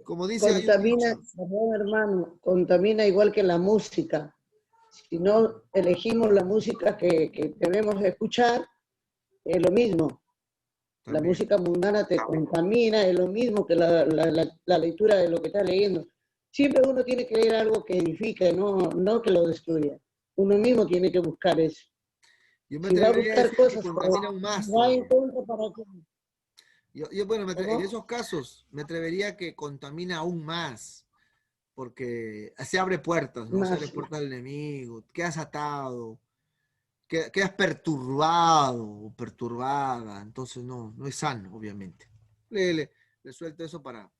como dice, hay un Contamina, dicho. perdón, hermano, contamina igual que la música. Si no elegimos la música que debemos escuchar, es lo mismo. La También. música mundana te contamina, es lo mismo que la lectura de lo que estás leyendo. Siempre uno tiene que leer algo que edifique, no que lo destruya. Uno mismo tiene que buscar eso. Yo me Si va a atrevería a buscar decir que cosas contamina aún más va en todavía. contra para qué. Bueno, en ¿Cómo? esos casos me atrevería que contamina aún más, porque se abre puertas, ¿no? Se abre Más. puertas al enemigo, quedas atado, quedas perturbado o perturbada, entonces no es sano, obviamente. Le suelto eso para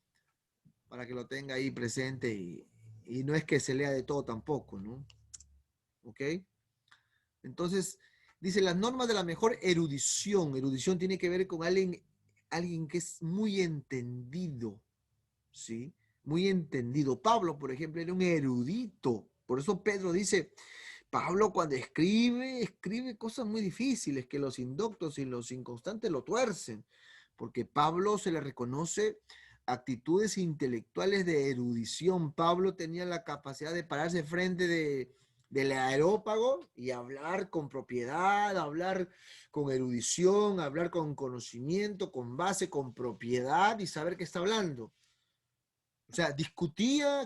que lo tenga ahí presente y no es que se lea de todo tampoco, ¿no? ¿Ok? Entonces, dice, las normas de la mejor erudición. Erudición tiene que ver con alguien que es muy entendido, ¿sí? Muy entendido. Pablo, por ejemplo, era un erudito. Por eso Pedro dice, Pablo cuando escribe cosas muy difíciles que los indoctos y los inconstantes lo tuercen, porque Pablo se le reconoce actitudes intelectuales de erudición. Pablo tenía la capacidad de pararse frente del aerópago y hablar con propiedad, hablar con erudición, hablar con conocimiento, con base, con propiedad y saber qué está hablando. O sea, discutía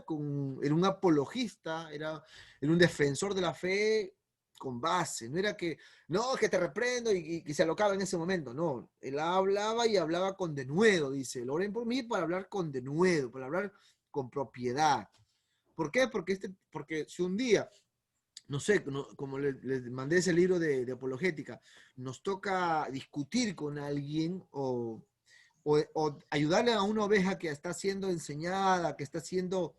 era un apologista, era un defensor de la fe con base, no era que, no, que te reprendo y se alocaba en ese momento, no, él hablaba y hablaba con denuedo, dice, oren por mí para hablar con denuedo, para hablar con propiedad. ¿Por qué? Porque si un día, no sé, como les mandé ese libro de apologética, nos toca discutir con alguien o ayudarle a una oveja que está siendo enseñada, que está siendo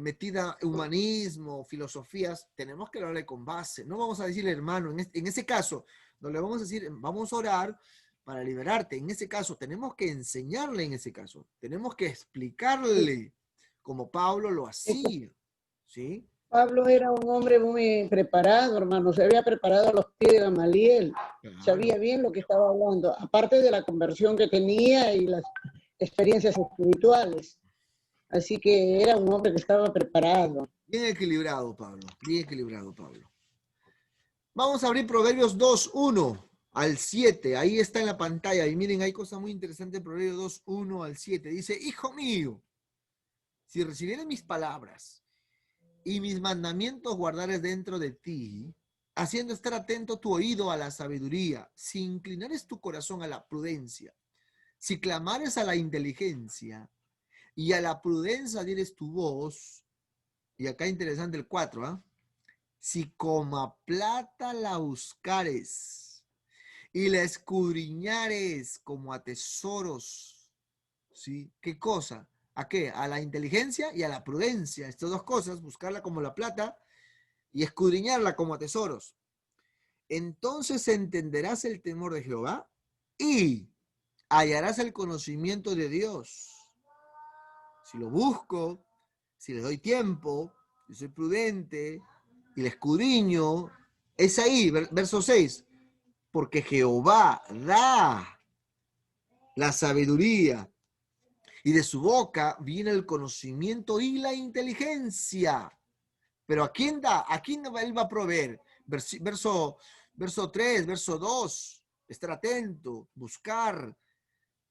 metida humanismo, filosofías, tenemos que hablarle con base. No vamos a decirle, hermano, en ese caso, no le vamos a decir, vamos a orar para liberarte. En ese caso, tenemos que enseñarle en ese caso. Tenemos que explicarle como Pablo lo hacía. ¿Sí? Pablo era un hombre muy preparado, hermano. Se había preparado a los pies de Gamaliel. Claro. Sabía bien lo que estaba hablando, aparte de la conversión que tenía y las experiencias espirituales. Así que era un hombre que estaba preparado. Bien equilibrado, Pablo. Bien equilibrado, Pablo. Vamos a abrir Proverbios 2:1 al 7. Ahí está en la pantalla. Y miren, hay cosas muy interesantes en Proverbios 2:1 al 7. Dice, hijo mío, si recibieres mis palabras y mis mandamientos guardares dentro de ti, haciendo estar atento tu oído a la sabiduría, si inclinares tu corazón a la prudencia, si clamares a la inteligencia y a la prudencia dieres tu voz, y acá interesante el 4, ¿ah? Si como a plata la buscares y la escudriñares como a tesoros, ¿sí? ¿Qué cosa? ¿A qué? A la inteligencia y a la prudencia. Estas dos cosas, buscarla como la plata y escudriñarla como a tesoros. Entonces entenderás el temor de Jehová y hallarás el conocimiento de Dios. Si lo busco, si le doy tiempo, si soy prudente y le escudriño, es ahí, verso 6, porque Jehová da la sabiduría y de su boca viene el conocimiento y la inteligencia. Pero ¿a quién da? ¿A quién él va a proveer? Verso 3, verso 2, estar atento, buscar,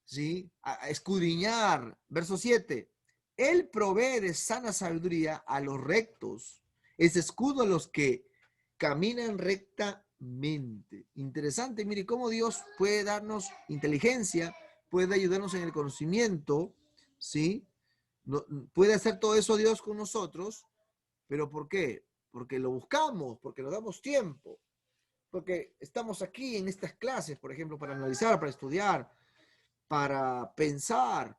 ¿sí? A escudriñar. Verso 7, él provee de sana sabiduría a los rectos, es escudo a los que caminan rectamente. Interesante, mire cómo Dios puede darnos inteligencia, puede ayudarnos en el conocimiento, ¿sí? No, puede hacer todo eso Dios con nosotros, pero ¿por qué? Porque lo buscamos, porque nos damos tiempo, porque estamos aquí en estas clases, por ejemplo, para analizar, para estudiar, para pensar,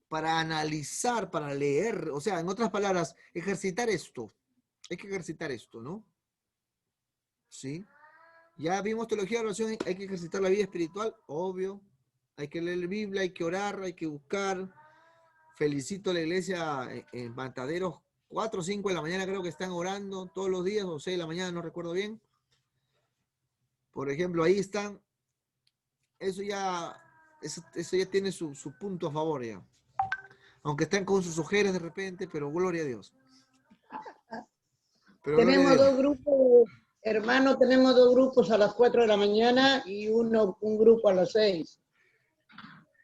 para analizar, para leer, o sea, en otras palabras, ejercitar esto. Hay que ejercitar esto, ¿no? ¿Sí? Ya vimos teología de oración, hay que ejercitar la vida espiritual, obvio. Hay que leer la Biblia, hay que orar, hay que buscar. Felicito a la iglesia en Mataderos, 4 o 5 de la mañana creo que están orando todos los días, o 6 de la mañana, no recuerdo bien. Por ejemplo, ahí están. Eso ya tiene su punto a favor ya. Aunque estén con sus ojeras de repente, pero gloria a Dios. Pero gloria a Tenemos Dios. dos grupos, hermano, tenemos dos grupos a las 4 de la mañana y un grupo a las 6.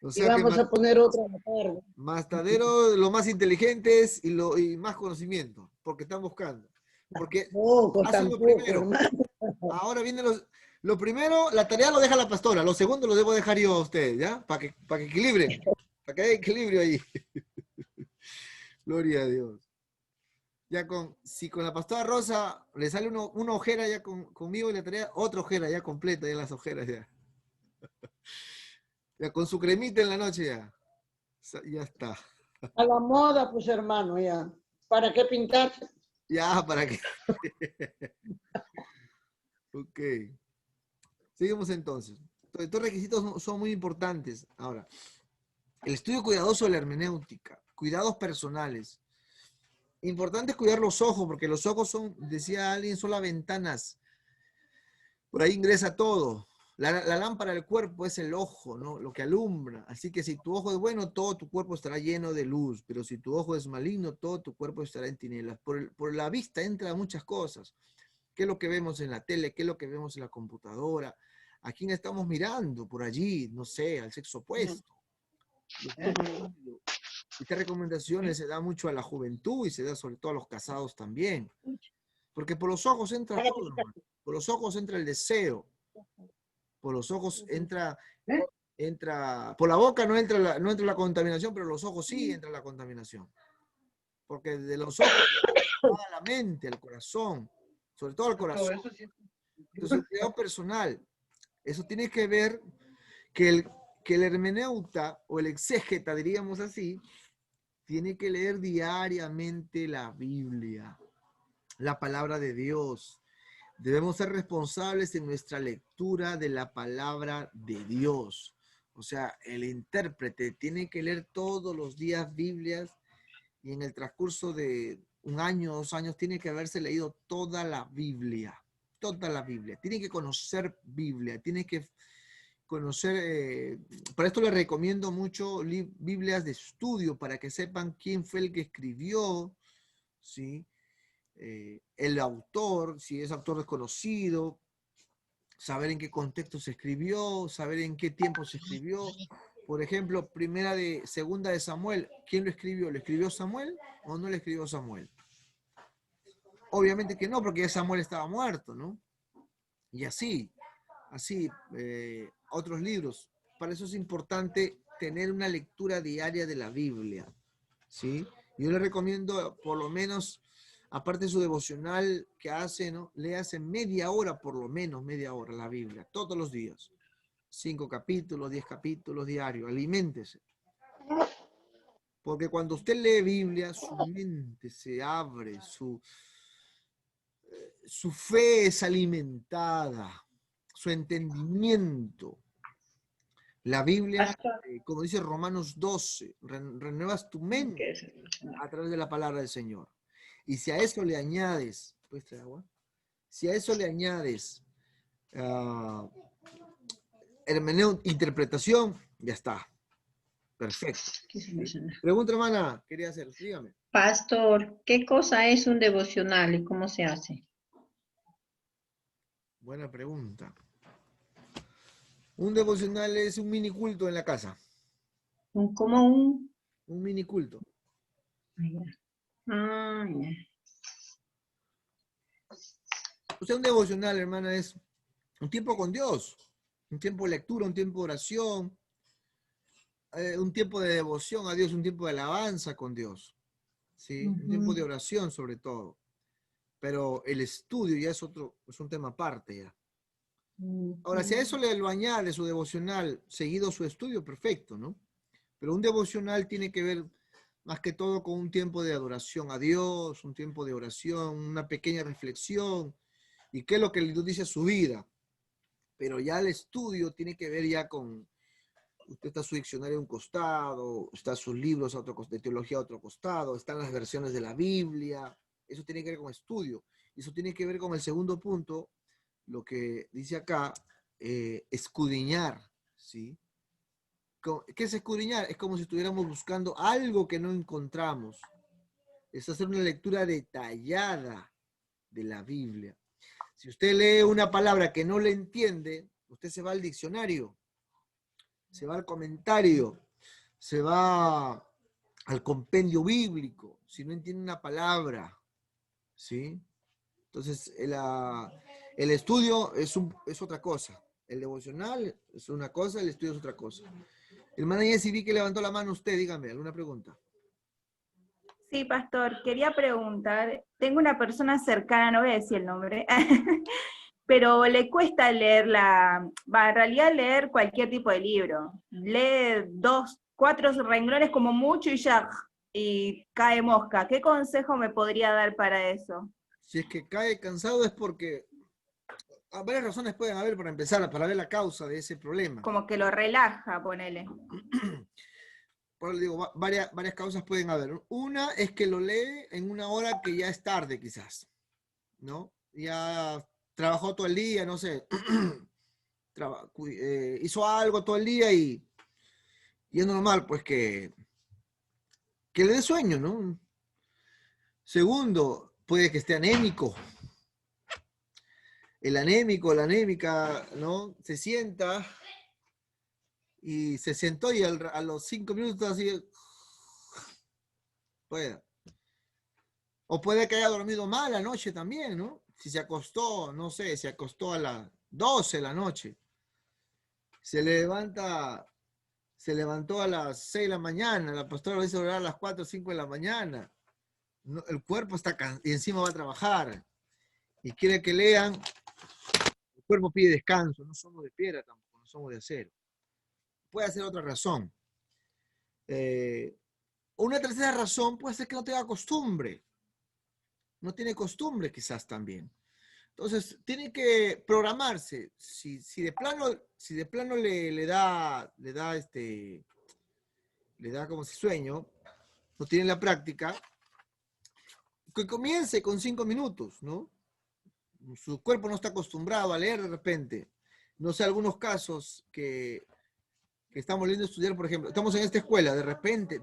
O Y sea que vamos a poner otro a la tarde. Mastadero, lo más inteligentes y más conocimiento, porque están buscando. Porque Tampoco, hacen lo tampoco, primero. hermano. Ahora viene lo primero, la tarea lo deja la pastora, lo segundo lo debo dejar yo a ustedes, ¿ya? Para que equilibren, para que haya equilibrio ahí. Gloria a Dios. Ya si con la pastora Rosa le sale una ojera ya conmigo y la tarea, otra ojera ya completa, ya las ojeras ya. Ya con su cremita en la noche ya. Ya está. A la moda, pues, hermano, ya. ¿Para qué pintarse? Ya, ¿para qué? Ok. Seguimos entonces. Estos requisitos son muy importantes. Ahora, el estudio cuidadoso de la hermenéutica, cuidados personales. Importante es cuidar los ojos, porque los ojos son, decía alguien, son las ventanas. Por ahí ingresa todo. La lámpara del cuerpo es el ojo, ¿no? Lo que alumbra. Así que si tu ojo es bueno, todo tu cuerpo estará lleno de luz. Pero si tu ojo es maligno, todo tu cuerpo estará en tinieblas. Por la vista entran muchas cosas. ¿Qué es lo que vemos en la tele? ¿Qué es lo que vemos en la computadora? ¿A quién estamos mirando por allí? No sé, al sexo opuesto. Estas recomendaciones se da mucho a la juventud y se da sobre todo a los casados también. Porque por los ojos entra todo, hermano. Por los ojos entra el deseo. Por los ojos entra, por la boca no entra la contaminación, pero los ojos sí entra la contaminación. Porque de los ojos va a la mente, al corazón, sobre todo al corazón. Entonces, cuidado personal. Eso tiene que ver que el hermeneuta o el exégeta, diríamos así, tiene que leer diariamente la Biblia, la palabra de Dios. Debemos ser responsables en nuestra lectura de la palabra de Dios. O sea, el intérprete tiene que leer todos los días Biblias y en el transcurso de un año, 2 años, tiene que haberse leído toda la Biblia. Toda la Biblia. Tiene que conocer Biblia. Tiene que conocer, para esto les recomiendo mucho Biblias de estudio para que sepan quién fue el que escribió, ¿sí? El autor, si es autor desconocido, saber en qué contexto se escribió, saber en qué tiempo se escribió. Por ejemplo, segunda de Samuel, ¿quién lo escribió? ¿Lo escribió Samuel o no lo escribió Samuel? Obviamente que no, porque ya Samuel estaba muerto, ¿no? Y así, otros libros. Para eso es importante tener una lectura diaria de la Biblia, ¿sí? Yo le recomiendo, por lo menos, aparte de su devocional que hace, ¿no? Léase media hora, por lo menos media hora, la Biblia, todos los días. 5 capítulos, 10 capítulos diarios. Aliméntese. Porque cuando usted lee Biblia, su mente se abre, su fe es alimentada, su entendimiento. La Biblia, como dice Romanos 12, renuevas tu mente a través de la palabra del Señor. Y si a eso le añades, ¿puedes traer agua? Si a eso le añades interpretación, ya está. Perfecto. Pregunta, hermana, quería hacer, dígame. Pastor, ¿qué cosa es un devocional y cómo se hace? Buena pregunta. Un devocional es un mini culto en la casa. ¿Cómo un? Un mini culto. Ah, ya. O sea, un devocional, hermana, es un tiempo con Dios, un tiempo de lectura, un tiempo de oración, un tiempo de devoción a Dios, un tiempo de alabanza con Dios, ¿sí? Un tiempo de oración sobre todo. Pero el estudio ya es un tema aparte ya. Ahora, si a eso lo añade su devocional, seguido su estudio, perfecto, ¿no? Pero un devocional tiene que ver más que todo con un tiempo de adoración a Dios, un tiempo de oración, una pequeña reflexión, y qué es lo que Dios dice a su vida. Pero ya el estudio tiene que ver ya con, usted está su diccionario a un costado, está sus libros de teología a otro costado, están las versiones de la Biblia, eso tiene que ver con estudio. Eso tiene que ver con el segundo punto, lo que dice acá, escudriñar, ¿sí? ¿Qué es escudriñar? Es como si estuviéramos buscando algo que no encontramos. Es hacer una lectura detallada de la Biblia. Si usted lee una palabra que no le entiende, usted se va al diccionario, se va al comentario, se va al compendio bíblico, si no entiende una palabra, ¿sí? Entonces, el estudio es otra cosa. El devocional es una cosa, el estudio es otra cosa. Hermana Jessy, vi que levantó la mano usted, dígame, ¿alguna pregunta? Sí, pastor, quería preguntar, tengo una persona cercana, no voy a decir el nombre, pero le cuesta leer en realidad leer cualquier tipo de libro. Lee 2, 4 renglones como mucho y cae mosca. ¿Qué consejo me podría dar para eso? Si es que cae cansado es porque varias razones pueden haber para empezar, para ver la causa de ese problema. Como que lo relaja, ponele. Por eso le digo, varias causas pueden haber. Una es que lo lee en una hora que ya es tarde, quizás, ¿no? Ya trabajó todo el día, no sé, hizo algo todo el día y es normal, pues, que le dé sueño, ¿no? Segundo, puede que esté anémico. El anémico, la anémica, ¿no? Se sienta y se sentó y a los 5 minutos así, pueda. O puede que haya dormido mal anoche también, ¿no? Si se acostó, no sé, se acostó a las 12 de la noche. Se levantó a las 6 de la mañana, la pastora lo hizo orar a las 4 o 5 de la mañana. No, el cuerpo está cansado y encima va a trabajar. Y quiere que lean, el cuerpo pide descanso, no somos de piedra tampoco, no somos de acero. Puede ser otra razón. Una tercera razón puede ser que no tenga costumbre. No tiene costumbre quizás también. Entonces, tiene que programarse. Si de plano le da como si sueño, no tiene la práctica, que comience con 5 minutos, ¿no? Su cuerpo no está acostumbrado a leer de repente. No sé, algunos casos que estamos leyendo estudiar, por ejemplo, estamos en esta escuela, de repente,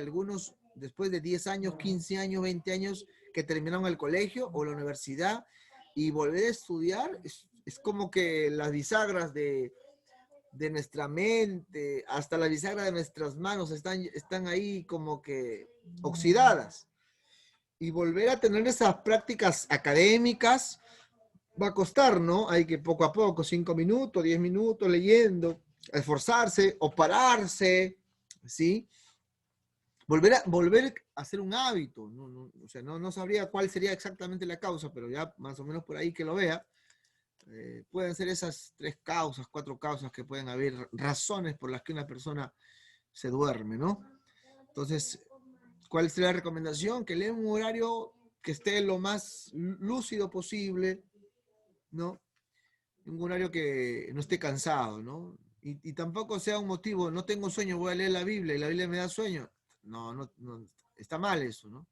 algunos después de 10 años, 15 años, 20 años que terminaron el colegio o la universidad y volver a estudiar, es como que las bisagras de nuestra mente, hasta la bisagra de nuestras manos están ahí como que oxidadas. Y volver a tener esas prácticas académicas va a costar, ¿no? Hay que poco a poco, 5 minutos, 10 minutos leyendo, esforzarse o pararse, ¿sí? Volver a hacer un hábito. O sea, no sabría cuál sería exactamente la causa, pero ya más o menos por ahí que lo vea. Pueden ser esas 3 causas, 4 causas que pueden haber, razones por las que una persona se duerme, ¿no? Entonces, ¿cuál sería la recomendación? Que lea un horario que esté lo más lúcido posible, ¿no? Un horario que no esté cansado, ¿no? Y tampoco sea un motivo, no tengo sueño, voy a leer la Biblia y la Biblia me da sueño. No, está mal eso, ¿no?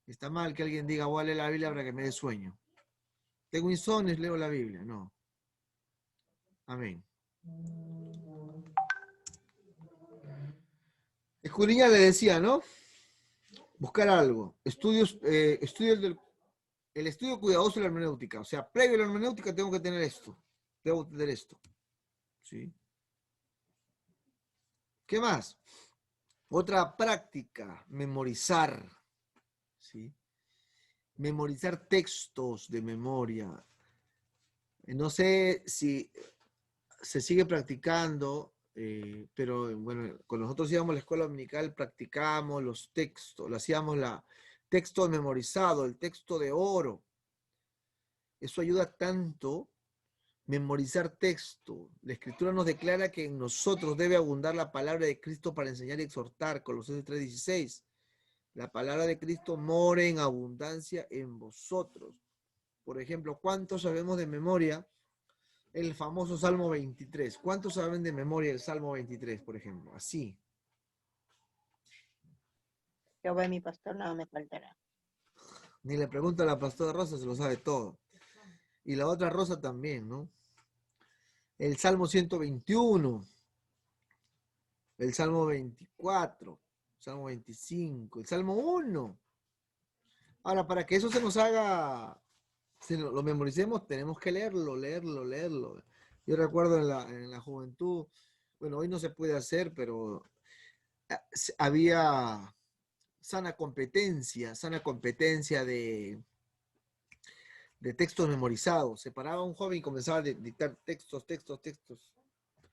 Está mal que alguien diga, voy a leer la Biblia para que me dé sueño. Tengo insomnio, leo la Biblia. No. Amén. Escudriña le decía, ¿no? Buscar algo. Estudios el estudio cuidadoso de la hermenéutica. O sea, previo a la hermenéutica tengo que tener esto. Debo tener esto. ¿Sí? ¿Qué más? Otra práctica, memorizar. ¿Sí? Memorizar textos de memoria. No sé si se sigue practicando, pero bueno, cuando nosotros íbamos a la escuela dominical practicábamos los textos, lo hacíamos texto memorizado, el texto de oro. Eso ayuda tanto, memorizar texto. La Escritura nos declara que en nosotros debe abundar la palabra de Cristo para enseñar y exhortar, Colosenses 3:16. La palabra de Cristo more en abundancia en vosotros. Por ejemplo, ¿cuántos sabemos de memoria el famoso Salmo 23? ¿Cuántos saben de memoria el Salmo 23, por ejemplo? Así. Jehová mi pastor, nada me faltará. Ni le pregunto a la pastora Rosa, se lo sabe todo. Y la otra Rosa también, ¿no? El Salmo 121, el Salmo 24, el Salmo 25, el Salmo 1. Ahora, para que eso se nos haga, si lo memoricemos, tenemos que leerlo. Yo recuerdo en la juventud, bueno, hoy no se puede hacer, pero había sana competencia de textos memorizados. Se paraba un joven y comenzaba a dictar textos,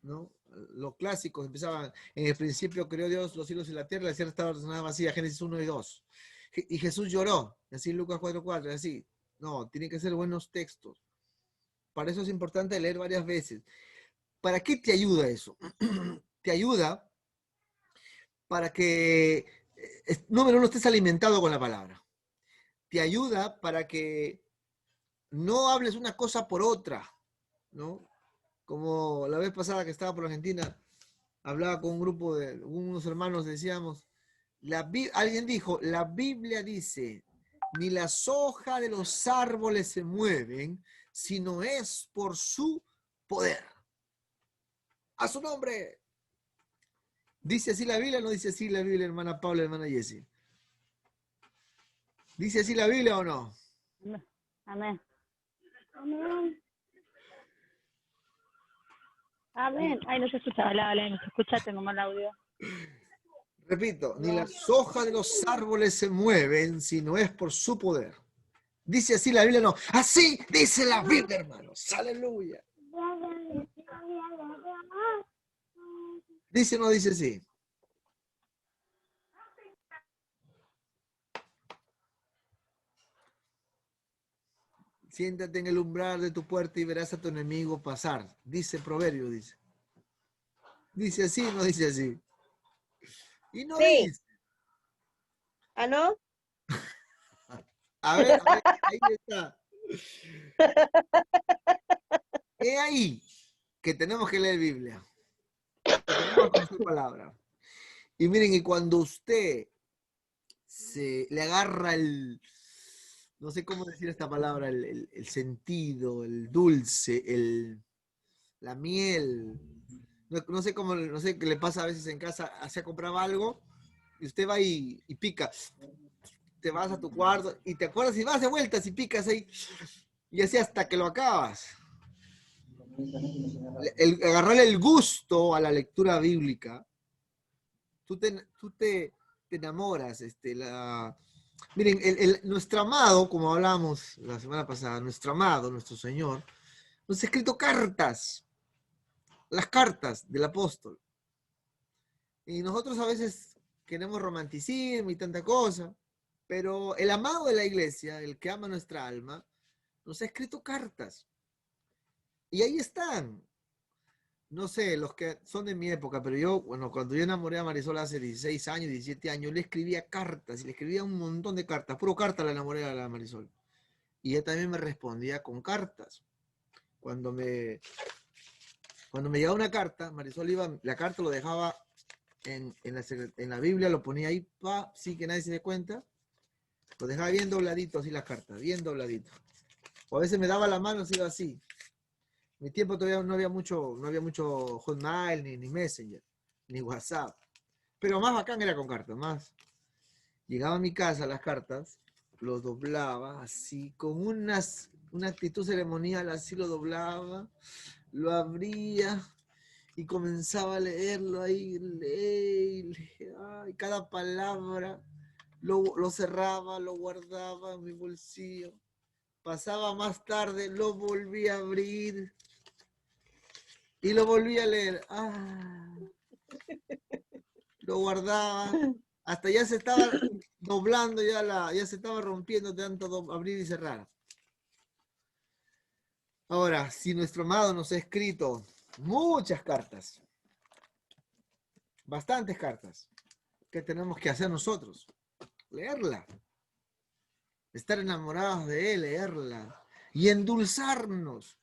¿no? Los clásicos empezaban, en el principio creó Dios los cielos y la tierra estaba ordenada vacía, Génesis 1 y 2. Y Jesús lloró, así Lucas 4:4, así. No, tienen que ser buenos textos. Para eso es importante leer varias veces. ¿Para qué te ayuda eso? Te ayuda para que, número uno, estés alimentado con la palabra. Te ayuda para que no hables una cosa por otra, ¿no? Como la vez pasada que estaba por Argentina, hablaba con un grupo de unos hermanos, decíamos, alguien dijo, la Biblia dice, ni las hojas de los árboles se mueven, sino es por su poder. A su nombre. ¿Dice así la Biblia o no dice así la Biblia, hermana Paula, hermana Jessie? ¿Dice así la Biblia o no? Amén. Amén. Amén. Ay, no se escucha. Hola, no se escucha, tengo mal audio. Repito, ni las hojas de los árboles se mueven si no es por su poder. Dice así la Biblia, no. Así dice la Biblia, hermanos. Aleluya. Dice o no dice así. Siéntate en el umbral de tu puerta y verás a tu enemigo pasar. Dice Proverbio, dice. Dice así, no dice así. Y no Sí. dice. ¿Ah, no? A ver, ahí está. Es ahí que tenemos que leer Biblia. Que tenemos que hacer palabra. Y miren, y cuando usted le agarra el, no sé cómo decir esta palabra, el sentido, el dulce, la miel, no sé cómo, no sé qué le pasa a veces en casa, se compraba algo y usted va y pica, te vas a tu cuarto y te acuerdas y vas de vueltas y picas ahí y así hasta que lo acabas. Agarrarle el gusto a la lectura bíblica, tú te enamoras. Miren, nuestro amado, como hablamos la semana pasada, nuestro amado, nuestro Señor, nos ha escrito cartas, las cartas del apóstol. Y nosotros a veces queremos romanticismo y tanta cosa, pero el amado de la iglesia, el que ama nuestra alma, nos ha escrito cartas. Y ahí están. No sé, los que son de mi época, pero yo, bueno, cuando yo enamoré a Marisol hace 16 años, 17 años, le escribía cartas y le escribía un montón de cartas. Puro carta la enamoré a la Marisol. Y ella también me respondía con cartas. Cuando me llegaba una carta, Marisol iba, la carta lo dejaba en la Biblia, lo ponía ahí, sí que nadie se dé cuenta. Lo dejaba bien dobladito, así las cartas, bien dobladito. O a veces me daba la mano, se iba así. En mi tiempo todavía no había mucho Hotmail, ni Messenger, ni WhatsApp. Pero más bacán era con cartas, más. Llegaba a mi casa las cartas, lo doblaba así, con una actitud ceremonial, así lo doblaba, lo abría y comenzaba a leerlo ahí, y cada palabra lo cerraba, lo guardaba en mi bolsillo. Pasaba más tarde, lo volví a abrir y lo volví a leer. Lo guardaba. Hasta ya se estaba doblando, ya se estaba rompiendo de tanto abrir y cerrar. Ahora, si nuestro amado nos ha escrito muchas cartas, bastantes cartas, ¿qué tenemos que hacer nosotros? Leerla. Estar enamorados de él, leerla. Y endulzarnos.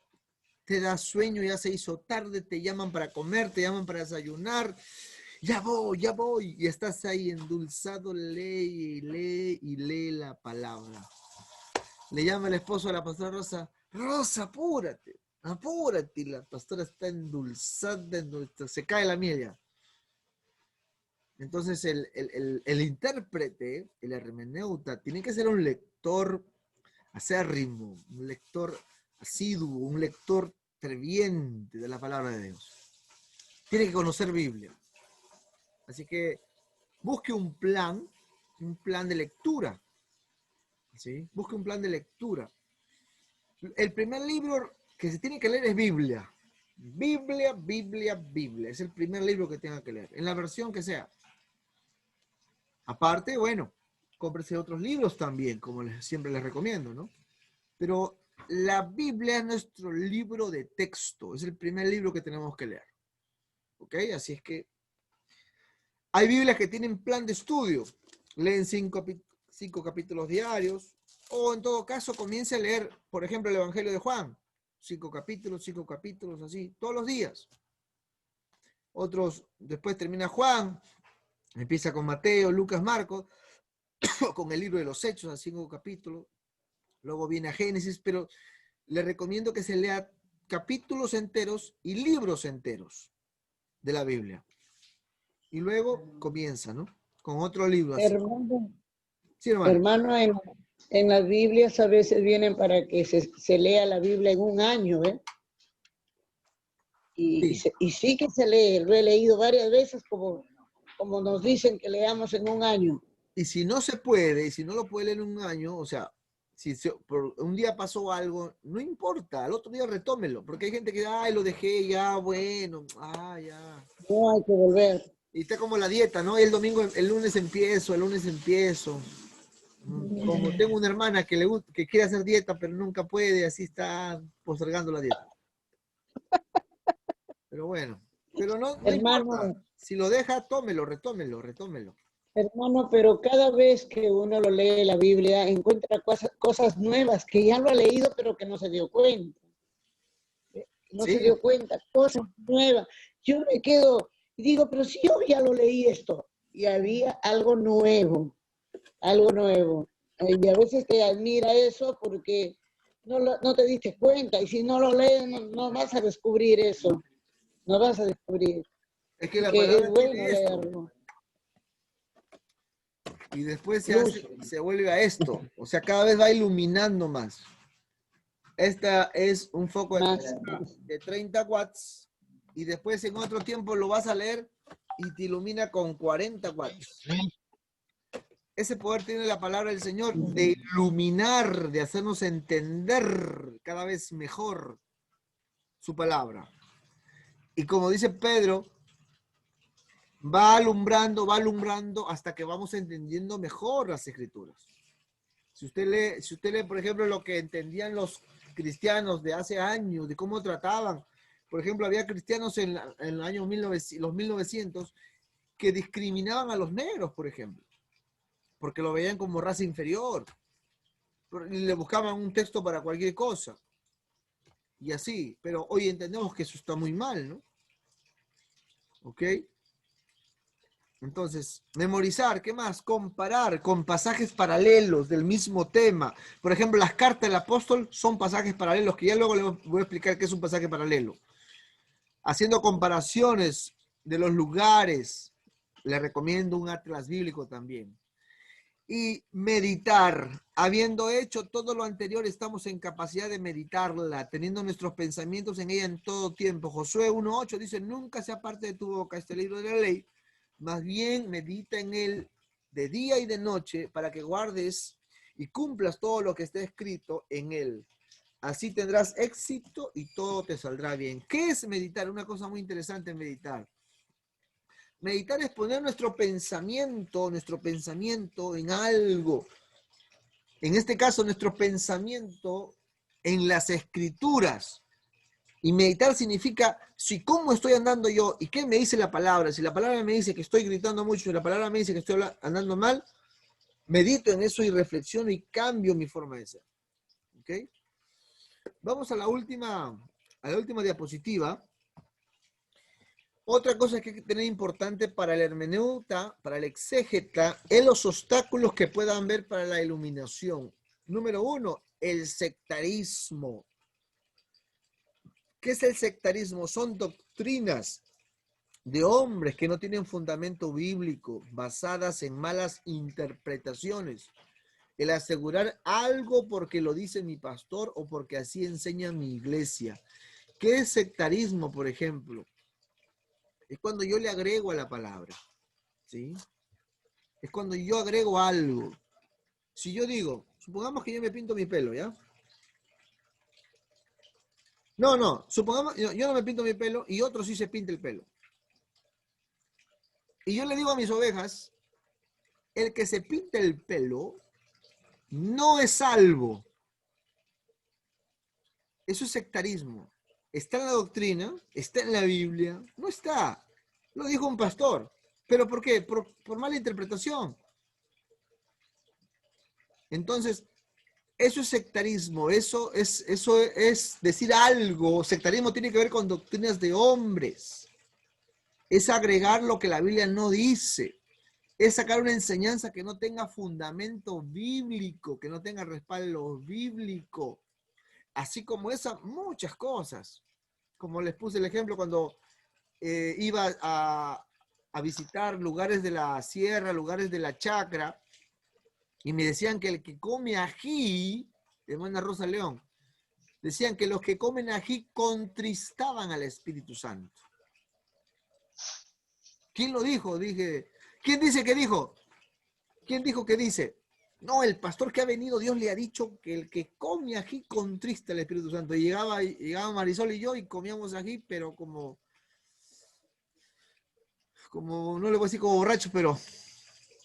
Te da sueño, ya se hizo tarde, te llaman para comer, te llaman para desayunar. Ya voy. Y estás ahí endulzado, lee y lee la palabra. Le llama el esposo a la pastora Rosa, Rosa, apúrate. Y la pastora está endulzada, se cae la miel ya. Entonces el intérprete, el hermeneuta, tiene que ser un lector acérrimo, un lector asiduo, un lector ferviente de la palabra de Dios. Tiene que conocer Biblia. Así que busque un plan de lectura. ¿Sí? Busque un plan de lectura. El primer libro que se tiene que leer es Biblia. Biblia. Es el primer libro que tenga que leer, en la versión que sea. Aparte, bueno, cómprese otros libros también, como siempre les recomiendo, ¿no? Pero la Biblia es nuestro libro de texto, es el primer libro que tenemos que leer. ¿Ok? Así es que hay Biblias que tienen plan de estudio. Leen 5 capítulos diarios, o en todo caso comience a leer, por ejemplo, el Evangelio de Juan. 5 capítulos, así, todos los días. Otros, después termina Juan, empieza con Mateo, Lucas, Marcos, con el libro de los Hechos, a 5 capítulos. Luego viene a Génesis, pero le recomiendo que se lea capítulos enteros y libros enteros de la Biblia. Y luego comienza, ¿no? Con otro libro. Así. Hermano, Sí, hermano. En las Biblias a veces vienen para que se lea la Biblia en un año, ¿eh? Y sí que se lee, lo he leído varias veces como como nos dicen que leamos en un año. Y si no se puede, y si no lo puede leer en un año, o sea, si por un día pasó algo, no importa, al otro día retómelo, porque hay gente que, ay, lo dejé, ya, bueno, ya. No hay que volver. Y está como la dieta, ¿no? El domingo, el lunes empiezo. Como tengo una hermana que quiere hacer dieta, pero nunca puede, así está postergando la dieta. Pero bueno, pero no importa. Hermano, Si lo deja, retómelo. hermano, pero cada vez que uno lo lee la Biblia, encuentra cosas nuevas que ya lo ha leído, pero que no se dio cuenta. No Sí. se dio cuenta, cosas nuevas. Yo me quedo y digo, pero si yo ya lo leí esto, y había algo nuevo. Y a veces te admira eso porque no te diste cuenta, y si no lo lees, no vas a descubrir eso. No vas a descubrir. Es que la Que palabra es bueno tiene esto. leerlo. Y después Luz. se vuelve a esto. O sea, cada vez va iluminando más. Esta es un foco de 30 watts. Y después en otro tiempo lo vas a leer y te ilumina con 40 watts. Ese poder tiene la palabra del Señor de iluminar, de hacernos entender cada vez mejor su palabra. Y como dice Pedro, va alumbrando hasta que vamos entendiendo mejor las Escrituras. Si usted lee, por ejemplo, lo que entendían los cristianos de hace años, de cómo trataban. Por ejemplo, había cristianos en el año 1900 que discriminaban a los negros, por ejemplo, porque lo veían como raza inferior. Y le buscaban un texto para cualquier cosa. Y así. Pero hoy entendemos que eso está muy mal, ¿no? ¿Ok? Entonces, memorizar, ¿qué más? Comparar con pasajes paralelos del mismo tema. Por ejemplo, las cartas del apóstol son pasajes paralelos, que ya luego les voy a explicar qué es un pasaje paralelo. Haciendo comparaciones de los lugares, le recomiendo un atlas bíblico también. Y meditar. Habiendo hecho todo lo anterior, estamos en capacidad de meditarla, teniendo nuestros pensamientos en ella en todo tiempo. Josué 1:8 dice, nunca se aparte de tu boca este libro de la ley, más bien medita en él de día y de noche para que guardes y cumplas todo lo que está escrito en él. Así tendrás éxito y todo te saldrá bien. ¿Qué es meditar? Una cosa muy interesante en meditar. Meditar es poner nuestro pensamiento en algo. En este caso, nuestro pensamiento en las Escrituras. Y meditar significa, si cómo estoy andando yo y qué me dice la palabra. Si la palabra me dice que estoy gritando mucho y la palabra me dice que estoy andando mal, medito en eso y reflexiono y cambio mi forma de ser. ¿Ok? Vamos a la última diapositiva. Otra cosa que hay que tener importante para el hermeneuta, para el exégeta, es los obstáculos que puedan ver para la iluminación. Número 1, el sectarismo. ¿Qué es el sectarismo? Son doctrinas de hombres que no tienen fundamento bíblico, basadas en malas interpretaciones. El asegurar algo porque lo dice mi pastor o porque así enseña mi iglesia. ¿Qué es sectarismo, por ejemplo? Es cuando yo le agrego a la palabra, ¿sí? Es cuando yo agrego algo. Si yo digo, supongamos que yo me pinto mi pelo, ¿ya? No, supongamos, yo no me pinto mi pelo y otro sí se pinta el pelo. Y yo le digo a mis ovejas, el que se pinta el pelo no es salvo. Eso es sectarismo. ¿Está en la doctrina? ¿Está en la Biblia? No está. Lo dijo un pastor. ¿Pero por qué? Por mala interpretación. Entonces, eso es sectarismo. Eso es decir algo. Sectarismo tiene que ver con doctrinas de hombres. Es agregar lo que la Biblia no dice. Es sacar una enseñanza que no tenga fundamento bíblico, que no tenga respaldo bíblico. Así como esas muchas cosas. Como les puse el ejemplo cuando iba a visitar lugares de la sierra, lugares de la chacra, y me decían que el que come ají, hermana Rosa León, decían que los que comen ají contristaban al Espíritu Santo. ¿Quién lo dijo? Dije, ¿quién dice que dijo? ¿Quién dijo que dice? No, el pastor que ha venido, Dios le ha dicho que el que come ají contrista el Espíritu Santo. Y llegaba Marisol y yo y comíamos ají, pero como no le voy a decir como borracho, pero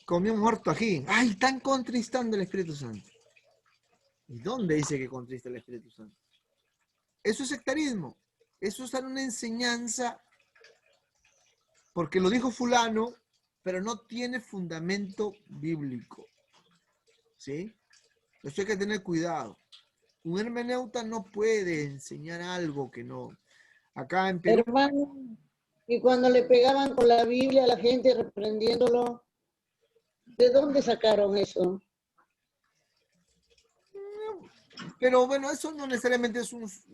comíamos harto ají. ¡Ay, están contristando el Espíritu Santo! ¿Y dónde dice que contrista el Espíritu Santo? Eso es sectarismo. Eso es dar una enseñanza, porque lo dijo fulano, pero no tiene fundamento bíblico. ¿Sí? Eso hay que tener cuidado. Un hermeneuta no puede enseñar algo que no. Acá en Perú. Hermano, y cuando le pegaban con la Biblia a la gente reprendiéndolo, ¿de dónde sacaron eso? Pero bueno, eso no necesariamente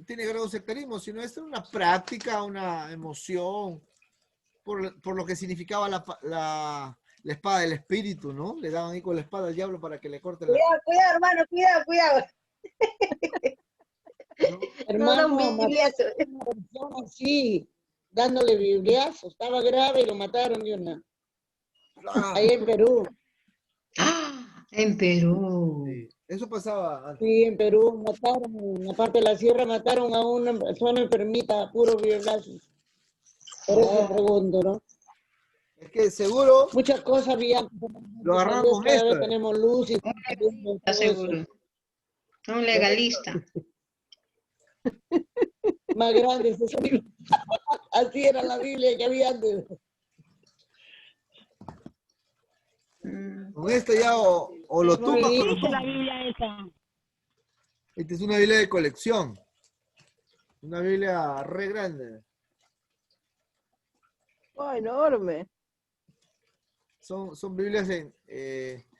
tiene grado de sectarismo, sino es una práctica, una emoción, por lo que significaba la espada del espíritu, ¿no? Le daban ahí con la espada al diablo para que le corte la... Cuidado, hermano, cuidado. ¿no? Hermano, No da un bibliazo. una persona así, dándole bibliazos, estaba grave y lo mataron de una. Ahí en Perú. ¡Ah! En Perú. Sí, eso pasaba antes. Sí, en Perú mataron, en la parte de la sierra mataron a una persona enfermita a puro bibliazos. Por eso pregunto, ¿no? Es que seguro Muchas cosas había. lo agarraron con Cada esto. vez tenemos luz y Está seguro. Un legalista. más grandes. Así era la Biblia que había antes. Con esto ya o lo tumbas ¿Qué o lo dice la tumbas. Biblia esa? Esta es una Biblia de colección. Una Biblia re grande. Oh, enorme. Son Biblias en...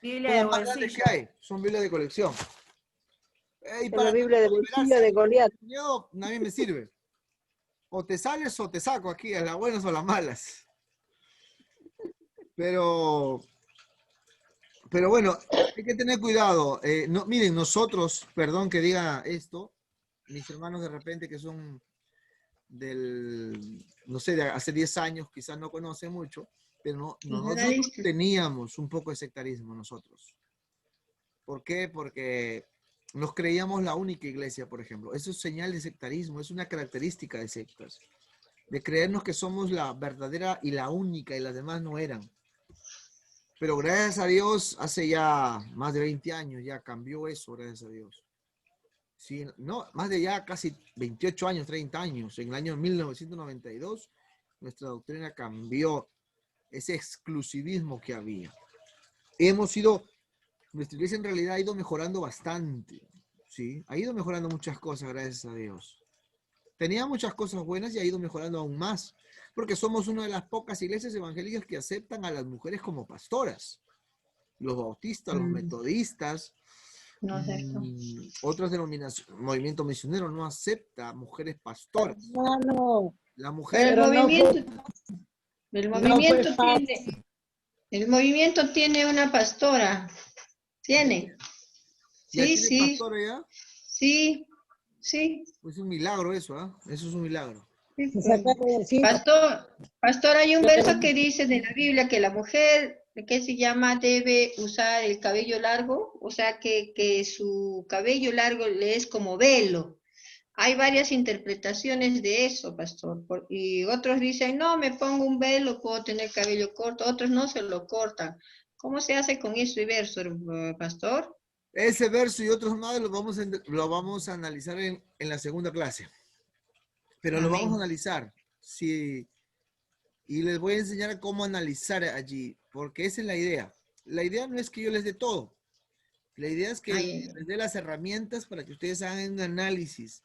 Biblia son de las más grandes bolsillo. que hay. Son Biblias de colección. Y Es para la Biblia de bolsillo liberarse, de Goliat. yo, a mí me sirve. O te sales o te saco aquí, a las buenas o a las malas. Pero bueno, hay que tener cuidado. No, miren, nosotros, perdón que diga esto, mis hermanos de repente que son no sé, de hace 10 años, quizás no conocen mucho, pero nosotros teníamos un poco de sectarismo nosotros. ¿Por qué? Porque nos creíamos la única iglesia, por ejemplo. Eso es señal de sectarismo, es una característica de sectas. De creernos que somos la verdadera y la única y las demás no eran. Pero gracias a Dios, hace ya más de 20 años ya cambió eso, gracias a Dios. Sí, no, más de ya casi 28 años, 30 años. En el año 1992, nuestra doctrina cambió ese exclusivismo que había. Nuestra iglesia en realidad ha ido mejorando bastante, ¿sí? Ha ido mejorando muchas cosas, gracias a Dios. Tenía muchas cosas buenas y ha ido mejorando aún más, porque somos una de las pocas iglesias evangélicas que aceptan a las mujeres como pastoras. Los bautistas, los metodistas, No acepto. otras denominaciones, movimiento misionero no acepta mujeres pastoras. Hermano, La Pero mujer, Pero no el movimiento tiene una pastora. Tiene. ¿ya Sí, tiene sí, pastora ya? sí, sí. Pues es un milagro eso, ¿ah? Eso es un milagro. Sí, se sacaron del cine. Pastor, hay un verso que dice de la Biblia que la mujer, ¿qué se llama? Debe usar el cabello largo, o sea que su cabello largo le es como velo. Hay varias interpretaciones de eso, pastor. Y otros dicen, no, me pongo un velo, puedo tener cabello corto. Otros no se lo cortan. ¿Cómo se hace con ese verso, pastor? Ese verso y otros más lo vamos a analizar en la segunda clase. Pero lo vamos a analizar. Sí. Y les voy a enseñar cómo analizar allí, porque esa es la idea. La idea no es que yo les dé todo. La idea es que les dé las herramientas para que ustedes hagan un análisis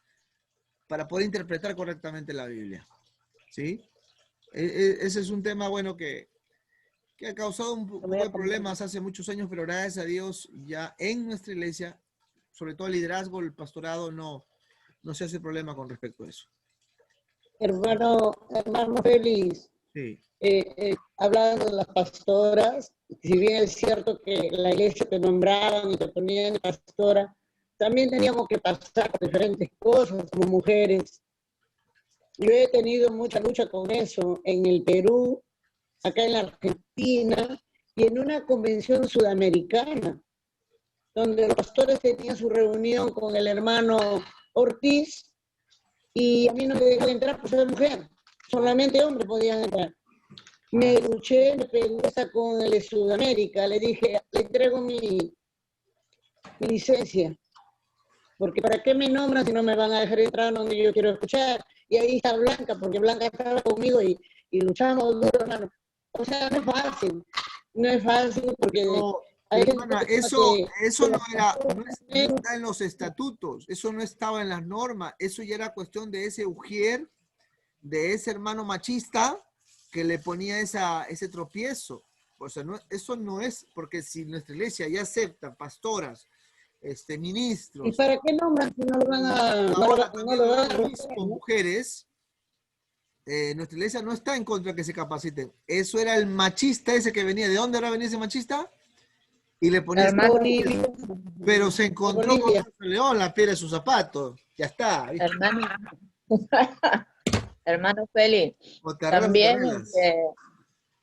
para poder interpretar correctamente la Biblia. ¿Sí? Ese es un tema, bueno, que ha causado un poco de problemas hace muchos años, pero gracias a Dios ya en nuestra iglesia, sobre todo el liderazgo, el pastorado, no se hace problema con respecto a eso. Hermano Félix, Sí. hablando de las pastoras, si bien es cierto que la iglesia te nombraban y te ponían de pastora, también teníamos que pasar por diferentes cosas como mujeres. Yo he tenido mucha lucha con eso. En el Perú acá en la Argentina y en una convención sudamericana, donde los pastores tenían su reunión con el hermano Ortiz y a mí no me dejaron entrar por ser mujer, solamente hombres podían entrar. Me luché, me peleé hasta con el de Sudamérica, le dije, le entrego mi licencia, porque ¿para qué me nombran si no me van a dejar entrar donde yo quiero escuchar? Y ahí está Blanca, porque Blanca estaba conmigo y luchamos duro, hermano. O sea, no es fácil porque No, hay pero, gente hermana, que eso no era, no que está en los estatutos, eso no estaba en las normas, eso ya era cuestión de ese ujier, de ese hermano machista que le ponía ese tropiezo. O sea, eso no es, porque si nuestra iglesia ya acepta pastoras, ¿Y ministros, para qué nombran si no lo van a, ahora no también lo van algunos a obispos mujeres, nuestra iglesia no está en contra de que se capaciten. Eso era el machista ese que venía. ¿De dónde era venía ese machista? Y le ponía ese Hermano, Bolivia, pero se encontró con Bolivia. un león la piedra de sus zapatos. Ya está. ¿Viste? hermano, hermano Félix, O te arreglas o te también, arreglas.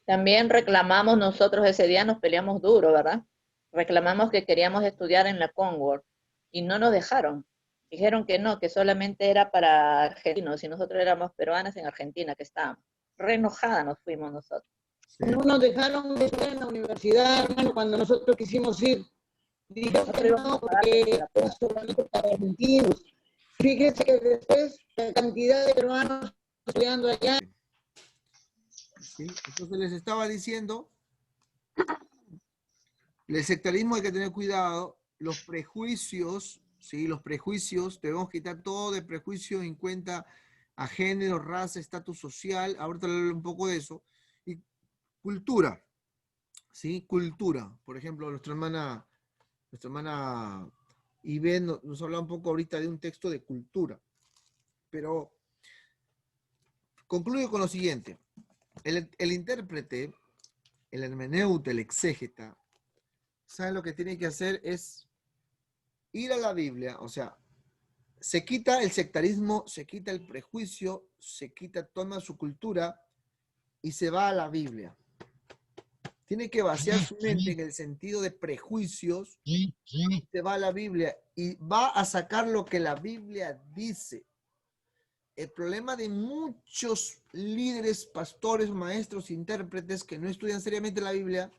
también reclamamos nosotros ese día, nos peleamos duro, ¿verdad? Reclamamos que queríamos estudiar en la Concord y no nos dejaron. Dijeron que no, que solamente era para argentinos y nosotros éramos peruanas en Argentina que estábamos. Re enojada nos fuimos nosotros. Sí. No nos dejaron estar en la universidad, hermano, cuando nosotros quisimos ir. Dijeron que no, porque es solamente para argentinos. Fíjese que después la cantidad de peruanos estudiando allá. ¿Sí? Entonces les estaba diciendo, el sectarismo hay que tener cuidado, los prejuicios, ¿sí? Los prejuicios, debemos quitar todo de prejuicio en cuenta a género, raza, estatus social, ahorita hablaré un poco de eso, y cultura, ¿sí? Cultura, por ejemplo, nuestra hermana Ivén nos habla un poco ahorita de un texto de cultura, pero concluyo con lo siguiente, el intérprete, el hermeneute, el exégeta, ¿sabe lo que tiene que hacer? Es ir a la Biblia, o sea, se quita el sectarismo, se quita el prejuicio, toma su cultura y se va a la Biblia. Tiene que vaciar su mente en el sentido de prejuicios, se va a la Biblia y va a sacar lo que la Biblia dice. El problema de muchos líderes, pastores, maestros, intérpretes que no estudian seriamente la Biblia,